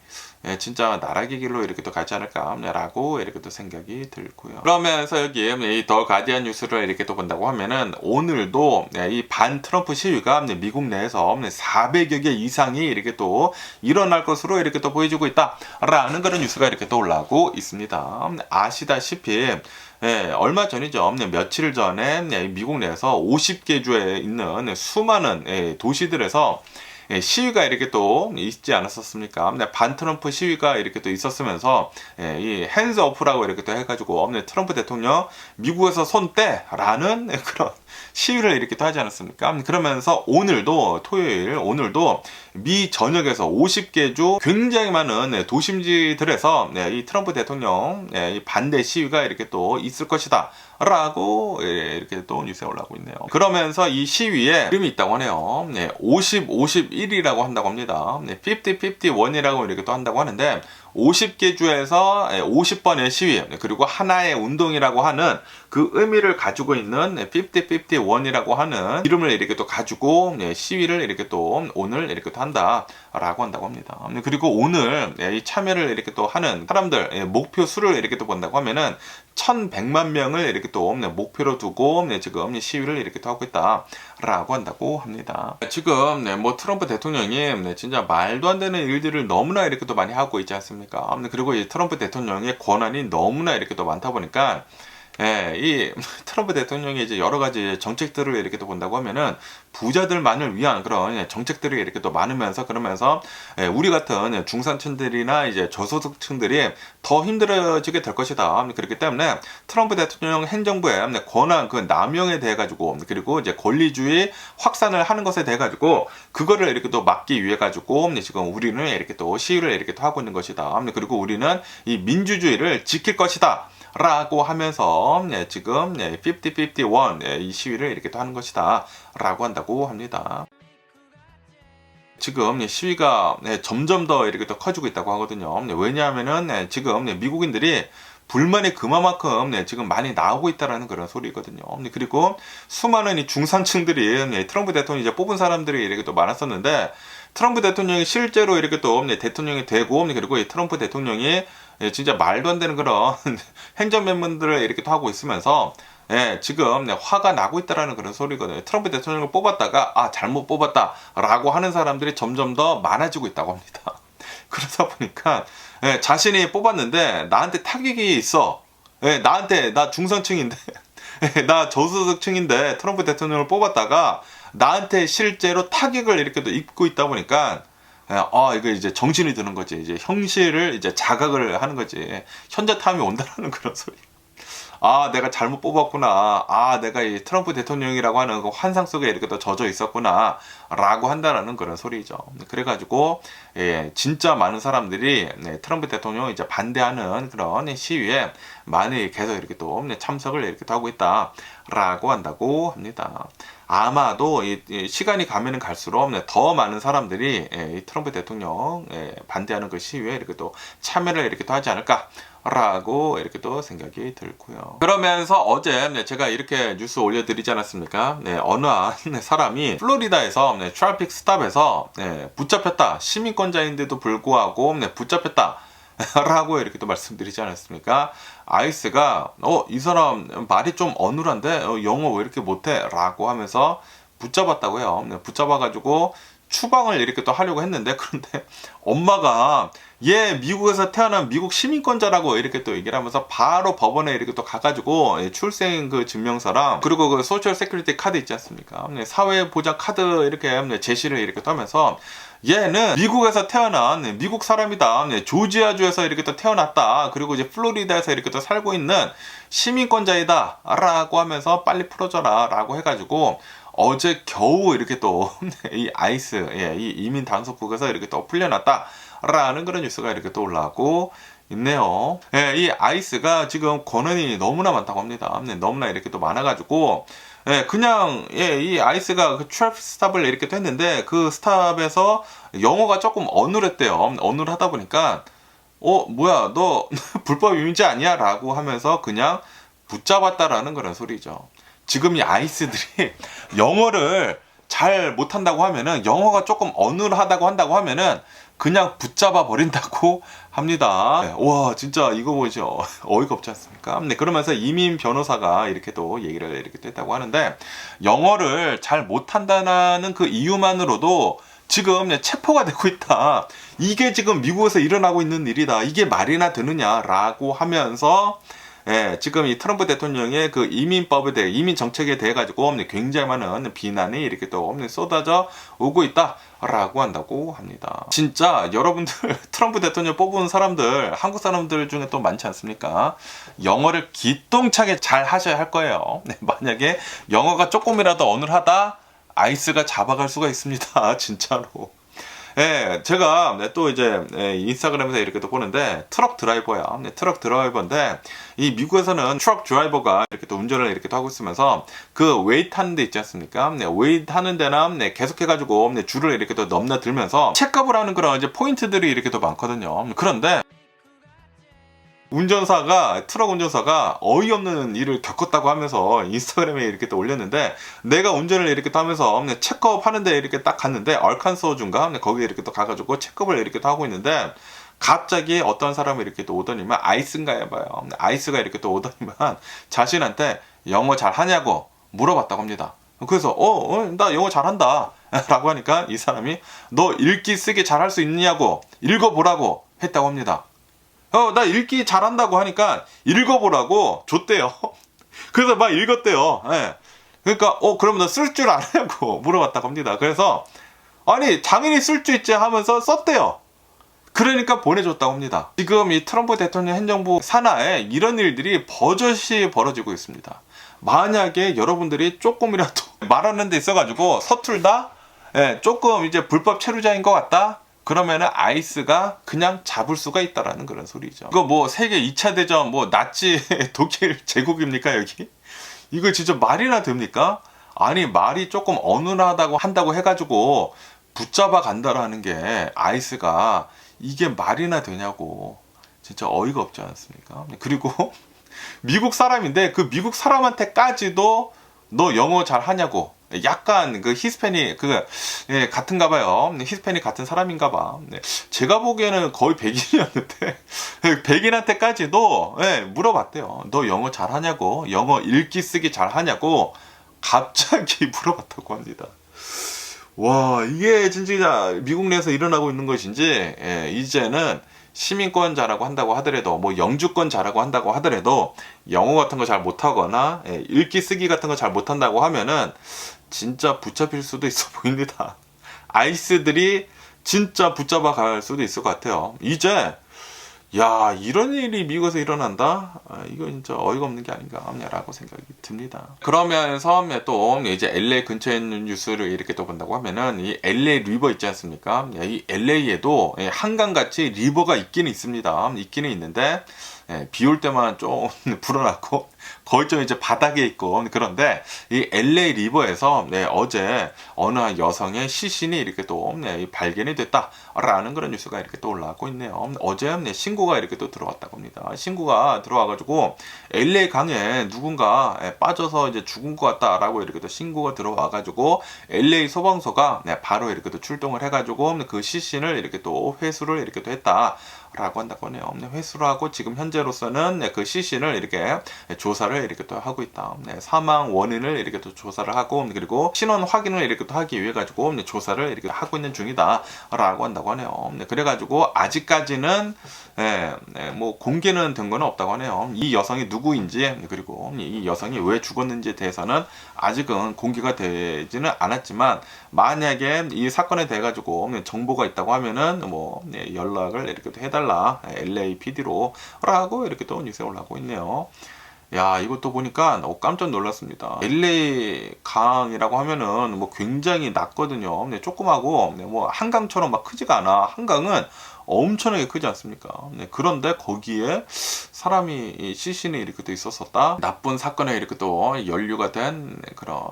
진짜 나락의 길로 이렇게 또 가지 않을까라고 이렇게 또 생각이 들고요. 그러면서 여기 이 더 가디언 뉴스를 이렇게 또 본다고 하면은 오늘도 이 반 트럼프 시위가 미국 내에서 400여 개 이상이 이렇게 또 일어날 것으로 이렇게 또 보여지고 있다라는 그런 뉴스가 이렇게 또 올라오고 있습니다. 아시다시피 얼마 전이죠. 며칠 전에 미국 내에서 50개 주에 있는 수많은 도시들에서 시위가 이렇게 또 있지 않았었습니까? 반 트럼프 시위가 이렇게 또 있었으면서 이 핸즈 어프라고 이렇게 또 해가지고 트럼프 대통령 미국에서 손 떼라는 그런 시위를 이렇게 또 하지 않았습니까? 그러면서 오늘도 토요일 오늘도 미 전역에서 50개 주 굉장히 많은 도심지들에서 이 트럼프 대통령 이 반대 시위가 이렇게 또 있을 것이다 라고 이렇게 또 뉴스에 올라오고 있네요. 그러면서 이 시위에 이름이 있다고 하네요. 50, 51이라고 한다고 합니다. 50, 51이라고 이렇게 또 한다고 하는데 50개 주에서 50번의 시위 그리고 하나의 운동이라고 하는 그 의미를 가지고 있는 50, 51이라고 하는 이름을 이렇게 또 가지고 시위를 이렇게 또 오늘 이렇게 또 한다라고 한다고 합니다. 그리고 오늘 이 참여를 이렇게 또 하는 사람들 목표 수를 이렇게 또 본다고 하면은 1,100만 명을 이렇게 또 목표로 두고 지금 시위를 이렇게 또 하고 있다라고 한다고 합니다. 지금 뭐 트럼프 대통령이 진짜 말도 안 되는 일들을 너무나 이렇게 또 많이 하고 있지 않습니까? 그리고 이 트럼프 대통령의 권한이 너무나 이렇게 또 많다 보니까 이 트럼프 대통령이 이제 여러 가지 정책들을 이렇게 또 본다고 하면은 부자들만을 위한 그런 정책들이 이렇게 또 많으면서 그러면서 우리 같은 중산층들이나 이제 저소득층들이 더 힘들어지게 될 것이다. 그렇기 때문에 트럼프 대통령 행정부의 권한 그 남용에 대해 가지고 그리고 이제 권리주의 확산을 하는 것에 대해 가지고 그거를 이렇게 또 막기 위해 가지고 지금 우리는 이렇게 또 시위를 이렇게 또 하고 있는 것이다. 그리고 우리는 이 민주주의를 지킬 것이다. 라고 하면서 지금 50-51 이 시위를 이렇게 또 하는 것이다 라고 한다고 합니다. 지금 시위가 점점 더 이렇게 또 커지고 있다고 하거든요. 왜냐하면은 지금 미국인들이 불만이 그만큼 지금 많이 나오고 있다라는 그런 소리거든요. 그리고 수많은 이 중산층들이 트럼프 대통령이 이제 뽑은 사람들이 이렇게 또 많았었는데 트럼프 대통령이 실제로 이렇게 또 대통령이 되고 그리고 이 트럼프 대통령이 진짜 말도 안 되는 그런 행정면문들을 이렇게 또 하고 있으면서 지금 화가 나고 있다라는 그런 소리거든요. 트럼프 대통령을 뽑았다가 잘못 뽑았다라고 하는 사람들이 점점 더 많아지고 있다고 합니다. 그러다 보니까 자신이 뽑았는데 나한테 타격이 있어. 나한테 나 중산층인데 나 저소득층인데 트럼프 대통령을 뽑았다가 나한테 실제로 타격을 이렇게 또 입고 있다 보니까 이거 이제 정신이 드는 거지. 이제 형실을 이제 자각을 하는 거지. 현자탐이 온다라는 그런 소리. 내가 잘못 뽑았구나. 내가 이 트럼프 대통령이라고 하는 그 환상 속에 이렇게 또 젖어 있었구나. 라고 한다라는 그런 소리죠. 그래가지고, 진짜 많은 사람들이 트럼프 대통령 이제 반대하는 그런 시위에 많이 계속 이렇게 또 참석을 이렇게 또 하고 있다라고 한다고 합니다. 아마도 이 시간이 가면은 갈수록 더 많은 사람들이 이 트럼프 대통령 반대하는 그 시위에 이렇게 또 참여를 이렇게 또 하지 않을까. 라고 이렇게 또 생각이 들고요. 그러면서 어제 제가 이렇게 뉴스 올려드리지 않았습니까? 어느 한 사람이 플로리다에서 트래픽 스탑에서 붙잡혔다. 시민권자인데도 불구하고 붙잡혔다. 라고 이렇게 또 말씀드리지 않았습니까? 아이스가 이 사람 말이 좀 어눌한데 영어 왜 이렇게 못해? 라고 하면서 붙잡았다고 해요. 붙잡아가지고 추방을 이렇게 또 하려고 했는데, 그런데 엄마가 얘 미국에서 태어난 미국 시민권자라고 이렇게 또 얘기를 하면서 바로 법원에 이렇게 또 가가지고 출생 그 증명서랑 그리고 그 소셜 세큐리티 카드 있지 않습니까? 사회보장 카드 이렇게 제시를 이렇게 또 하면서 얘는 미국에서 태어난 미국 사람이다. 조지아주에서 이렇게 또 태어났다. 그리고 이제 플로리다에서 이렇게 또 살고 있는 시민권자이다. 라고 하면서 빨리 풀어줘라. 라고 해가지고 어제 겨우 이렇게 또 이 아이스, 이 이민 단속국에서 이렇게 또 풀려났다라는 그런 뉴스가 이렇게 또 올라오고 있네요. 이 아이스가 지금 권한이 너무나 많다고 합니다. 너무나 이렇게 또 많아가지고 그냥 이 아이스가 그 트래픽 스탑을 이렇게 또 했는데 그 스탑에서 영어가 조금 어눌했대요. 어눌하다 보니까 뭐야 너 불법 이민자 아니야? 라고 하면서 그냥 붙잡았다라는 그런 소리죠. 지금 이 아이스들이 영어를 잘 못한다고 하면은 영어가 조금 어눌하다고 한다고 하면은 그냥 붙잡아 버린다고 합니다. 와 진짜 이거 보죠. 어이가 없지 않습니까? 그러면서 이민 변호사가 이렇게 또 얘기를 이렇게 또 했다고 하는데 영어를 잘 못한다는 그 이유만으로도 지금 체포가 되고 있다. 이게 지금 미국에서 일어나고 있는 일이다. 이게 말이나 되느냐라고 하면서 지금 이 트럼프 대통령의 그 이민법에 대해, 이민 정책에 대해 가지고 굉장히 많은 비난이 이렇게 또 쏟아져 오고 있다라고 한다고 합니다. 진짜 여러분들 트럼프 대통령 뽑은 사람들, 한국 사람들 중에 또 많지 않습니까? 영어를 기똥차게 잘 하셔야 할 거예요. 만약에 영어가 조금이라도 어눌하다, 아이스가 잡아갈 수가 있습니다. 진짜로. 제가 또 이제 인스타그램에서 이렇게 또 보는데 트럭 드라이버야. 트럭 드라이버인데 이 미국에서는 트럭 드라이버가 이렇게 또 운전을 이렇게 또 하고 있으면서 그 웨이트 하는 데 있지 않습니까? 웨이트 하는 데나 계속해가지고 줄을 이렇게 또 넘나들면서 체크업을 하는 그런 이제 포인트들이 이렇게 또 많거든요. 그런데 트럭 운전사가 어이없는 일을 겪었다고 하면서 인스타그램에 이렇게 또 올렸는데, 내가 운전을 이렇게 또 하면서 체크업 하는데 이렇게 딱 갔는데, 얼칸소주인가? 거기에 이렇게 또 가가지고 체크업을 이렇게 또 하고 있는데, 갑자기 어떤 사람이 이렇게 또 오더니만, 아이스인가 해봐요. 아이스가 이렇게 또 오더니만, 자신한테 영어 잘 하냐고 물어봤다고 합니다. 그래서, 나 영어 잘한다. 라고 하니까 이 사람이, 너 읽기 쓰기 잘할 수 있냐고, 읽어보라고 했다고 합니다. 나 읽기 잘한다고 하니까 읽어보라고 줬대요. 그래서 막 읽었대요. 그러니까 그럼 너 쓸 줄 아냐고 물어봤다고 합니다. 그래서 아니 당연히 쓸 줄 있지 하면서 썼대요. 그러니까 보내줬다고 합니다. 지금 이 트럼프 대통령 행정부 산하에 이런 일들이 버젓이 벌어지고 있습니다. 만약에 여러분들이 조금이라도 말하는 데 있어가지고 서툴다, 조금 이제 불법 체류자인 것 같다, 그러면은 아이스가 그냥 잡을 수가 있다라는 그런 소리죠. 이거 뭐 세계 2차 대전 뭐 나치 독일 제국입니까 여기? 이거 진짜 말이나 됩니까? 아니 말이 조금 어눌하다고 한다고 해가지고 붙잡아 간다라는 게 아이스가 이게 말이나 되냐고. 진짜 어이가 없지 않습니까? 그리고 미국 사람인데 그 미국 사람한테까지도 너 영어 잘 하냐고. 약간 그 히스패닉 같은가 봐요. 히스패닉 같은 사람인가 봐. 제가 보기에는 거의 백인이었는데 백인한테까지도 물어봤대요. 너 영어 잘하냐고, 영어 읽기 쓰기 잘하냐고 갑자기 물어봤다고 합니다. 와, 이게 진짜 미국 내에서 일어나고 있는 것인지, 이제는 시민권자라고 한다고 하더라도, 뭐 영주권자라고 한다고 하더라도 영어 같은 거 잘 못하거나 읽기 쓰기 같은 거 잘 못한다고 하면은 진짜 붙잡힐 수도 있어 보입니다. 아이스들이 진짜 붙잡아 갈 수도 있을 것 같아요. 이제 야, 이런 일이 미국에서 일어난다? 이거 진짜 어이가 없는 게 아닌가라고 생각이 듭니다. 그러면서 또 이제 LA 근처에 있는 뉴스를 이렇게 또 본다고 하면은 이 LA 리버 있지 않습니까? 이 LA에도 한강같이 리버가 있기는 있습니다. 있기는 있는데 비 올 때만 좀 불어났고 거의 좀 이제 바닥에 있고. 그런데 이 LA 리버에서 어제 어느 한 여성의 시신이 이렇게 또 발견이 됐다라는 그런 뉴스가 이렇게 또 올라오고 있네요. 어제 신고가 이렇게 또 들어왔다고 합니다. 신고가 들어와가지고 LA 강에 누군가 빠져서 이제 죽은 것 같다라고 이렇게 또 신고가 들어와가지고 LA 소방서가 바로 이렇게 또 출동을 해가지고 그 시신을 이렇게 또 회수를 이렇게 또 했다. 라고 한다고 하네요. 회수를 하고 지금 현재로서는 그 시신을 이렇게 조사를 이렇게 또 하고 있다. 사망 원인을 이렇게 또 조사를 하고, 그리고 신원 확인을 이렇게 또 하기 위해 가지고 조사를 이렇게 하고 있는 중이다. 라고 한다고 하네요. 그래가지고 아직까지는 뭐 공개는 된 건 없다고 하네요. 이 여성이 누구인지, 그리고 이 여성이 왜 죽었는지에 대해서는 아직은 공개가 되지는 않았지만, 만약에 이 사건에 대해 가지고 정보가 있다고 하면은 뭐 연락을 이렇게 또 해달라, LAPD로 라고 이렇게 또 뉴스에 올라오고 있네요. 야, 이것도 보니까 깜짝 놀랐습니다. LA 강이라고 하면은 뭐 굉장히 낮거든요. 조그마고 뭐 한강처럼 막 크지가 않아. 한강은 엄청나게 크지 않습니까? 그런데 거기에 사람이 시신이 이렇게 또 있었었다. 나쁜 사건에 이렇게 또 연루가 된 그런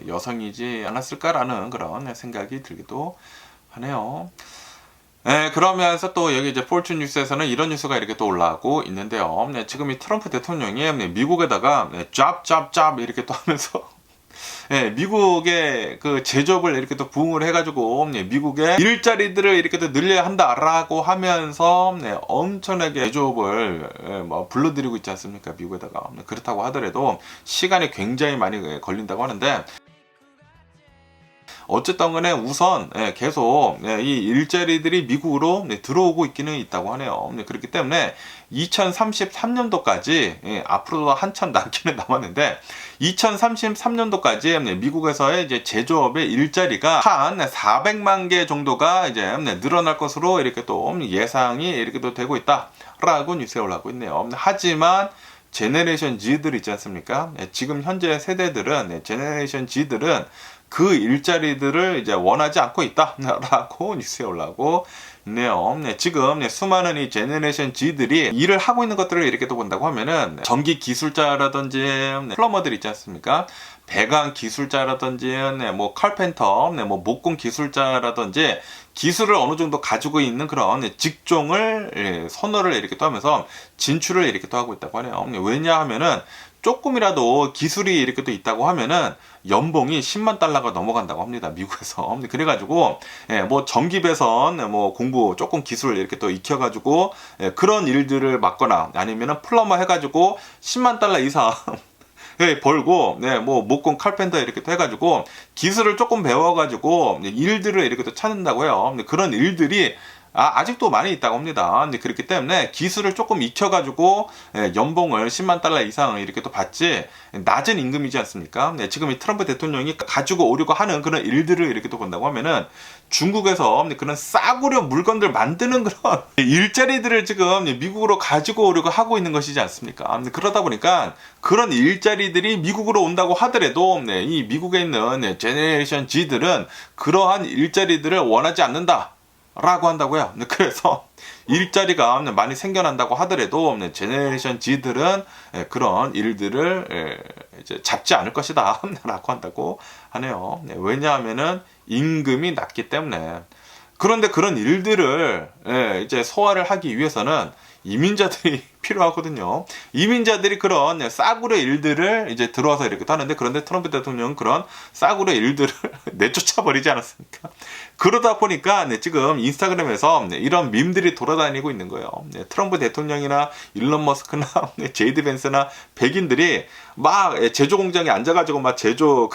여성이지 않았을까라는 그런 생각이 들기도 하네요. 그러면서 또 여기 이제 폴춘 뉴스에서는 이런 뉴스가 이렇게 또 올라오고 있는데요. 지금 이 트럼프 대통령이 미국에다가 짭 이렇게 또 하면서 미국의 그 제조업을 이렇게 또 부흥을 해가지고 미국의 일자리들을 이렇게 또 늘려야 한다라고 하면서 엄청나게 제조업을 뭐 불러들이고 있지 않습니까? 미국에다가. 그렇다고 하더라도 시간이 굉장히 많이 걸린다고 하는데, 어쨌든 간에 우선 계속 이 일자리들이 미국으로 들어오고 있기는 있다고 하네요. 그렇기 때문에 2033년도까지 앞으로도 한참 남기는 남았는데, 2033년도까지 미국에서의 이제 제조업의 일자리가 한 400만 개 정도가 이제 늘어날 것으로 이렇게 또 예상이 이렇게 또 되고 있다라고 뉴스에 올라오고 있네요. 하지만 제네레이션 Z들 있지 않습니까? 지금 현재 세대들은 제네레이션 Z들은 그 일자리들을 이제 원하지 않고 있다라고 뉴스에 올라오고 있네요. 지금 수많은 이 제네레이션 G들이 일을 하고 있는 것들을 이렇게 또 본다고 하면은 전기 기술자라든지 플러머들 있지 않습니까? 배관 기술자라든지 뭐 칼펜터, 뭐 목공 기술자라든지 기술을 어느 정도 가지고 있는 그런 직종을 선호를 이렇게 또 하면서 진출을 이렇게 또 하고 있다고 하네요. 왜냐하면은 조금이라도 기술이 이렇게 또 있다고 하면은 연봉이 10만 달러가 넘어간다고 합니다. 미국에서. 그래가지고 뭐 전기 배선 뭐 공부 조금 기술을 이렇게 또 익혀가지고 그런 일들을 맡거나 아니면은 플러머 해가지고 10만 달러 이상 벌고 뭐 목공 칼펜터 이렇게 또 해가지고 기술을 조금 배워가지고 일들을 이렇게 또 찾는다고 해요. 그런 일들이 아직도 많이 있다고 합니다. 그렇기 때문에 기술을 조금 익혀가지고 연봉을 10만 달러 이상 이렇게 또 받지, 낮은 임금이지 않습니까? 지금 이 트럼프 대통령이 가지고 오려고 하는 그런 일들을 이렇게 또 본다고 하면은 중국에서 그런 싸구려 물건들 만드는 그런 일자리들을 지금 미국으로 가지고 오려고 하고 있는 것이지 않습니까? 그러다 보니까 그런 일자리들이 미국으로 온다고 하더라도 이 미국에 있는 제네레이션 G들은 그러한 일자리들을 원하지 않는다 라고 한다고요. 그래서 일자리가 많이 생겨난다고 하더라도 제네레이션 G들은 그런 일들을 이제 잡지 않을 것이다 라고 한다고 하네요. 왜냐하면은 임금이 낮기 때문에. 그런데 그런 일들을 이제 소화를 하기 위해서는 이민자들이 필요하거든요. 이민자들이 그런 싸구려 일들을 이제 들어와서 이렇게 하는데, 그런데 트럼프 대통령은 그런 싸구려 일들을 내쫓아 버리지 않았습니까? 그러다 보니까 지금 인스타그램에서 이런 밈들이 돌아다니고 있는 거예요. 트럼프 대통령이나 일론 머스크나 제이드 벤스나 백인들이 막 제조 공장에 앉아가지고 막 제조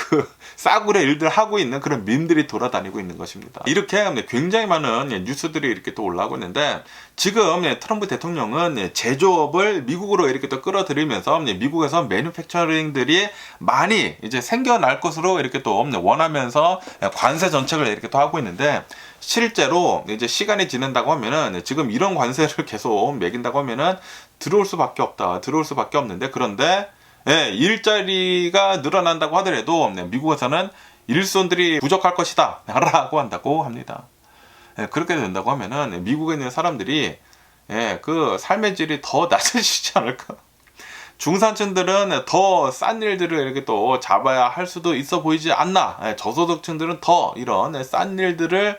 싸구려 일들 하고 있는 그런 밈들이 돌아다니고 있는 것입니다. 이렇게 굉장히 많은 뉴스들이 이렇게 또 올라오고 있는데, 지금 트럼프 대통령은 제조 제조업을 미국으로 이렇게 또 끌어들이면서 미국에서 매뉴팩처링들이 많이 이제 생겨날 것으로 이렇게 또 원하면서 관세 정책을 이렇게 또 하고 있는데, 실제로 이제 시간이 지난다고 하면은 지금 이런 관세를 계속 매긴다고 하면은 들어올 수밖에 없다. 들어올 수밖에 없는데, 그런데 일자리가 늘어난다고 하더라도 미국에서는 일손들이 부족할 것이다 라고 한다고 합니다. 그렇게 된다고 하면은 미국에 있는 사람들이 그 삶의 질이 더 낮아지지 않을까. 중산층들은 더 싼 일들을 이렇게 또 잡아야 할 수도 있어 보이지 않나. 저소득층들은 더 이런 싼 일들을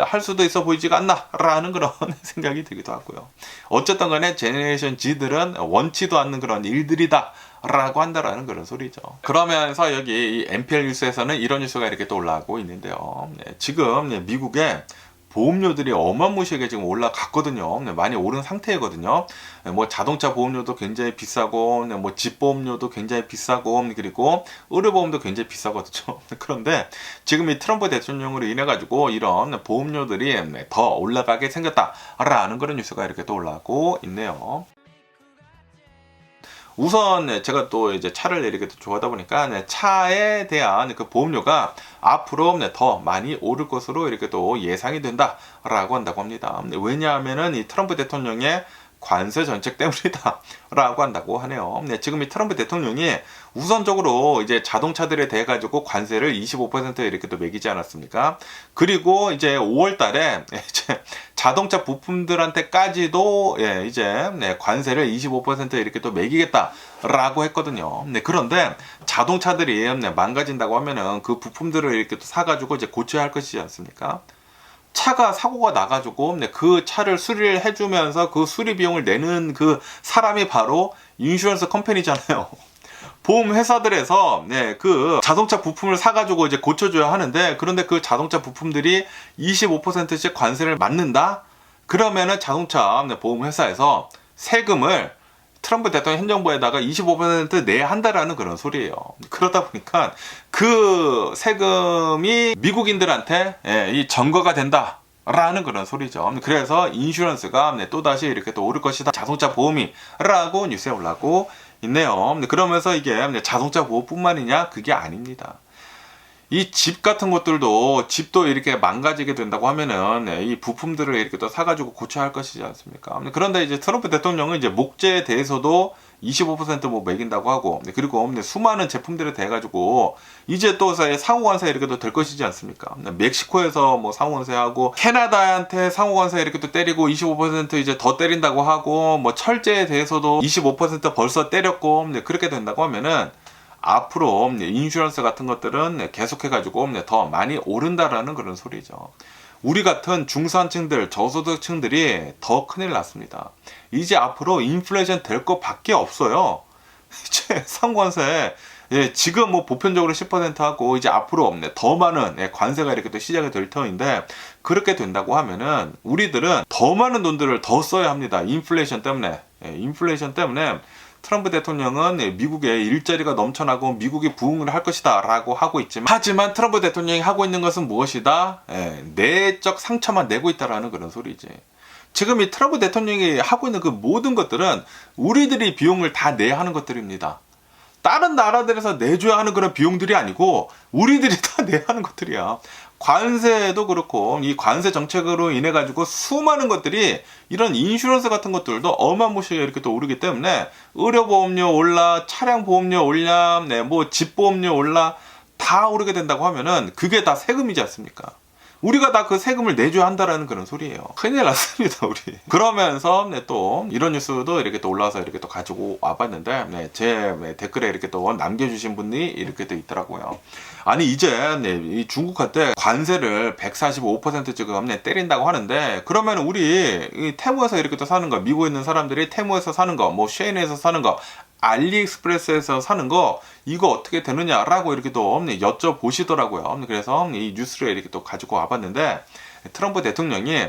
할 수도 있어 보이지가 않나 라는 그런 생각이 들기도 하고요. 어쨌든 간에 제네레이션 G들은 원치도 않는 그런 일들이다 라고 한다라는 그런 소리죠. 그러면서 여기 이 NPR 뉴스에서는 이런 뉴스가 이렇게 또 올라오고 있는데요. 지금 미국에 보험료들이 어마무시하게 지금 올라갔거든요. 많이 오른 상태거든요. 뭐 자동차 보험료도 굉장히 비싸고, 뭐 집보험료도 굉장히 비싸고, 그리고 의료보험도 굉장히 비싸거든요. 그런데 지금 이 트럼프 대통령으로 인해 가지고 이런 보험료들이 더 올라가게 생겼다라는 그런 뉴스가 이렇게 또 올라오고 있네요. 우선 제가 또 이제 차를 이렇게 좋아하다 보니까 차에 대한 그 보험료가 앞으로 더 많이 오를 것으로 이렇게 또 예상이 된다라고 한다고 합니다. 왜냐하면은 이 트럼프 대통령의 관세 정책 때문이다 라고 한다고 하네요. 지금 이 트럼프 대통령이 우선적으로 이제 자동차들에 대해 가지고 관세를 25% 이렇게 또 매기지 않았습니까? 그리고 이제 5월 달에 이제 자동차 부품들한테까지도 이제 관세를 25% 이렇게 또 매기겠다라고 했거든요. 그런데 자동차들이 망가진다고 하면은 그 부품들을 이렇게 또 사가지고 이제 고쳐야 할 것이지 않습니까? 차가 사고가 나가지고 그 차를 수리를 해주면서 그 수리 비용을 내는 그 사람이 바로 인슈런스 컴퍼니잖아요. 보험 회사들에서 그 자동차 부품을 사가지고 이제 고쳐줘야 하는데, 그런데 그 자동차 부품들이 25%씩 관세를 맞는다? 그러면은 자동차 보험 회사에서 세금을 트럼프 대통령 행정부에다가 25% 내야 한다라는 그런 소리예요. 그러다 보니까 그 세금이 미국인들한테 이 전거가 된다 라는 그런 소리죠. 그래서 인슈런스가 또다시 이렇게 또 오를 것이다, 자동차 보험이 라고 뉴스에 올라오고 있네요. 그러면서 이게 자동차 보험뿐만이냐? 그게 아닙니다. 이 집 같은 것들도, 집도 이렇게 망가지게 된다고 하면은 이 부품들을 이렇게 또 사가지고 고쳐야 할 것이지 않습니까? 그런데 이제 트럼프 대통령은 이제 목재에 대해서도 25% 매긴다고 하고, 그리고 수많은 제품들에 대해 가지고 이제 또 상호관세 이렇게 또 될 것이지 않습니까? 멕시코에서 뭐 상호관세하고, 캐나다한테 상호관세 이렇게 또 때리고 25% 이제 더 때린다고 하고, 뭐 철제에 대해서도 25% 벌써 때렸고, 그렇게 된다고 하면은 앞으로 인슈런스 같은 것들은 계속해가지고 더 많이 오른다라는 그런 소리죠. 우리 같은 중산층들, 저소득층들이 더 큰일 났습니다. 이제 앞으로 인플레이션 될 것밖에 없어요. 이제 상관세 지금 뭐 보편적으로 10% 하고, 이제 앞으로 더 많은 관세가 이렇게 또 시작이 될 터인데, 그렇게 된다고 하면은 우리들은 더 많은 돈들을 더 써야 합니다. 인플레이션 때문에. 인플레이션 때문에 트럼프 대통령은 미국에 일자리가 넘쳐나고 미국이 부흥을 할 것이다 라고 하고 있지만, 하지만 트럼프 대통령이 하고 있는 것은 무엇이다? 내적 상처만 내고 있다라는 그런 소리지. 지금 이 트럼프 대통령이 하고 있는 그 모든 것들은 우리들이 비용을 다 내야 하는 것들입니다. 다른 나라들에서 내줘야 하는 그런 비용들이 아니고 우리들이 다 내야 하는 것들이야. 관세도 그렇고, 이 관세 정책으로 인해 가지고 수많은 것들이, 이런 인슈런스 같은 것들도 어마무시하게 이렇게 또 오르기 때문에 의료보험료 올라, 차량보험료 올라, 뭐 집보험료 올라, 다 오르게 된다고 하면은 그게 다 세금이지 않습니까? 우리가 다 그 세금을 내줘야 한다라는 그런 소리예요. 큰일 났습니다, 우리. 그러면서 또 이런 뉴스도 이렇게 또 올라와서 이렇게 또 가지고 와봤는데, 제 댓글에 이렇게 또 남겨주신 분이 이렇게 또 있더라고요. 아니 이제 이 중국한테 관세를 145% 지금 때린다고 하는데, 그러면 우리 이 테무에서 이렇게 또 사는 거, 미국에 있는 사람들이 테무에서 사는 거, 뭐 쉐인에서 사는 거, 알리익스프레스에서 사는 거, 이거 어떻게 되느냐라고 이렇게 또 여쭤보시더라고요. 그래서 이 뉴스를 이렇게 또 가지고 와봤는데, 트럼프 대통령이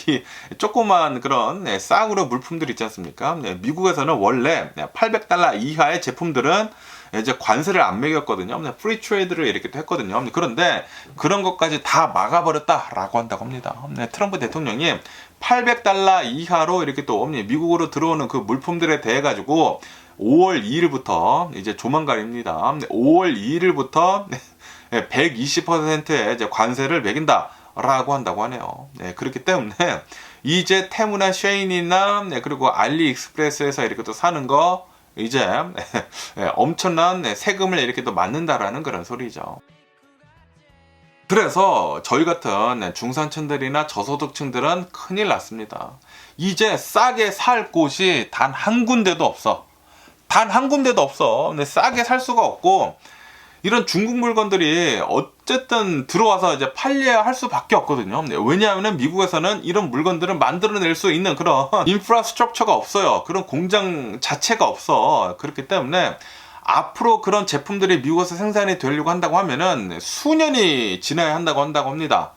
이 조그만 그런 싸구려 물품들 있지 않습니까? 미국에서는 원래 $800 이하의 제품들은 이제 관세를 안 매겼거든요. 프리 트레이드를 이렇게 또 했거든요. 그런데 그런 것까지 다 막아버렸다라고 한다고 합니다. 트럼프 대통령이 $800 이하로 이렇게 또 미국으로 들어오는 그 물품들에 대해 가지고 5월 2일부터 이제 조만간입니다. 5월 2일부터 120%의 이제 관세를 매긴다라고 한다고 하네요. 그렇기 때문에 이제 테무나 쉐인이나 그리고 알리익스프레스에서 이렇게 또 사는 거 이제 엄청난 세금을 이렇게 또 맞는다라는 그런 소리죠. 그래서 저희 같은 중산층들이나 저소득층들은 큰일 났습니다. 이제 싸게 살 곳이 단 한 군데도 없어. 단 한 군데도 없어. 근데 싸게 살 수가 없고, 이런 중국 물건들이 어쨌든 들어와서 이제 팔려야 할 수밖에 없거든요. 왜냐하면 미국에서는 이런 물건들을 만들어낼 수 있는 그런 인프라스트럭처가 없어요. 그런 공장 자체가 없어. 그렇기 때문에 앞으로 그런 제품들이 미국에서 생산이 되려고 한다고 하면은 수년이 지나야 한다고 합니다.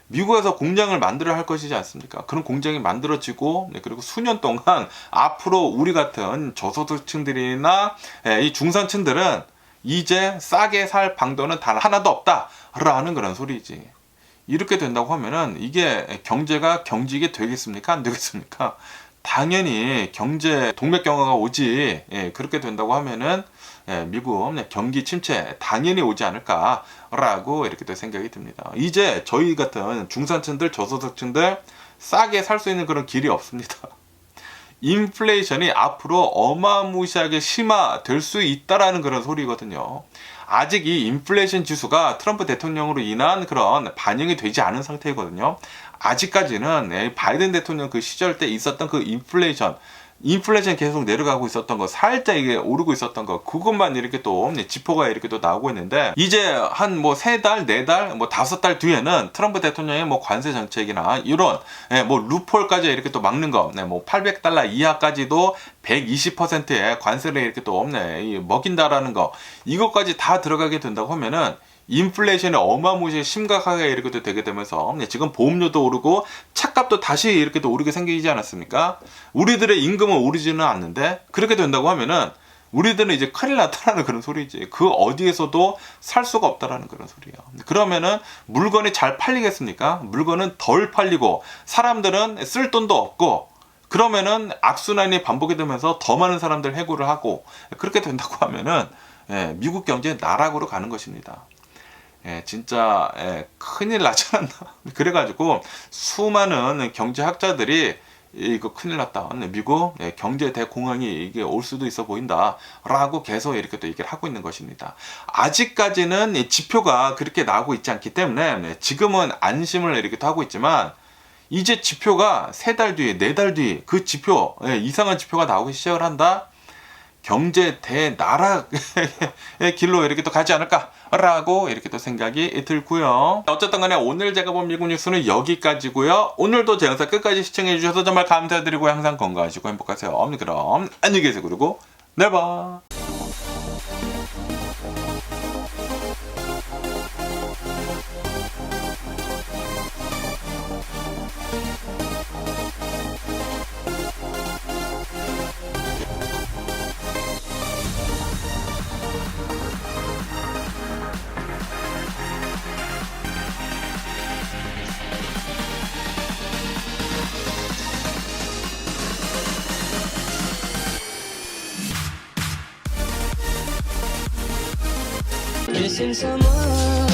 미국에서 공장을 만들어야 할 것이지 않습니까? 그런 공장이 만들어지고, 그리고 수년 동안 앞으로 우리 같은 저소득층들이나 이 중산층들은 이제 싸게 살 방도는 단 하나도 없다라는 그런 소리지. 이렇게 된다고 하면은 이게 경제가 경직이 되겠습니까? 안 되겠습니까? 당연히 경제 동맥경화가 오지. 그렇게 된다고 하면은 미국 경기 침체 당연히 오지 않을까라고 이렇게 또 생각이 듭니다. 이제 저희 같은 중산층들, 저소득층들 싸게 살 수 있는 그런 길이 없습니다. 인플레이션이 앞으로 어마무시하게 심화될 수 있다라는 그런 소리거든요. 아직 이 인플레이션 지수가 트럼프 대통령으로 인한 그런 반영이 되지 않은 상태이거든요. 아직까지는 바이든 대통령 그 시절 때 있었던 그 인플레이션 계속 내려가고 있었던 거, 살짝 이게 오르고 있었던 거, 그것만 이렇게 또 지표가 이렇게 또 나오고 있는데, 이제 한 뭐 3달, 4달, 뭐 5달 뒤에는 트럼프 대통령의 뭐 관세 정책이나 이런 뭐 루폴까지 이렇게 또 막는 거, 뭐 $800 이하까지도 120%의 관세를 이렇게 또 먹인다라는 거, 이것까지 다 들어가게 된다고 하면은 인플레이션이 어마무시하게 심각하게 이렇게 또 되게 되면서 지금 보험료도 오르고 차값도 다시 이렇게 또 오르게 생기지 않았습니까? 우리들의 임금은 오르지는 않는데, 그렇게 된다고 하면은 우리들은 이제 큰일 났다라는 그런 소리지. 그 어디에서도 살 수가 없다라는 그런 소리예요. 그러면은 물건이 잘 팔리겠습니까? 물건은 덜 팔리고 사람들은 쓸 돈도 없고, 그러면은 악순환이 반복이 되면서 더 많은 사람들 해고를 하고, 그렇게 된다고 하면은 미국 경제 나락으로 가는 것입니다. 진짜 큰일 나지 않나. 그래가지고 수많은 경제학자들이 이거 큰일 났다. 미국 경제 대공황이 이게 올 수도 있어 보인다라고 계속 이렇게 또 얘기를 하고 있는 것입니다. 아직까지는 지표가 그렇게 나오고 있지 않기 때문에 지금은 안심을 이렇게 또 하고 있지만, 이제 지표가 3달 뒤에 4달 뒤에 그 지표 이상한 지표가 나오기 시작을 한다. 경제 대나락의 길로 이렇게 또 가지 않을까라고 이렇게 또 생각이 들고요. 어쨌든 간에 오늘 제가 본 미국 뉴스는 여기까지고요. 오늘도 제 영상 끝까지 시청해 주셔서 정말 감사드리고 항상 건강하시고 행복하세요. 그럼 안녕히 계세요. 그리고 내일 봐. Missing someone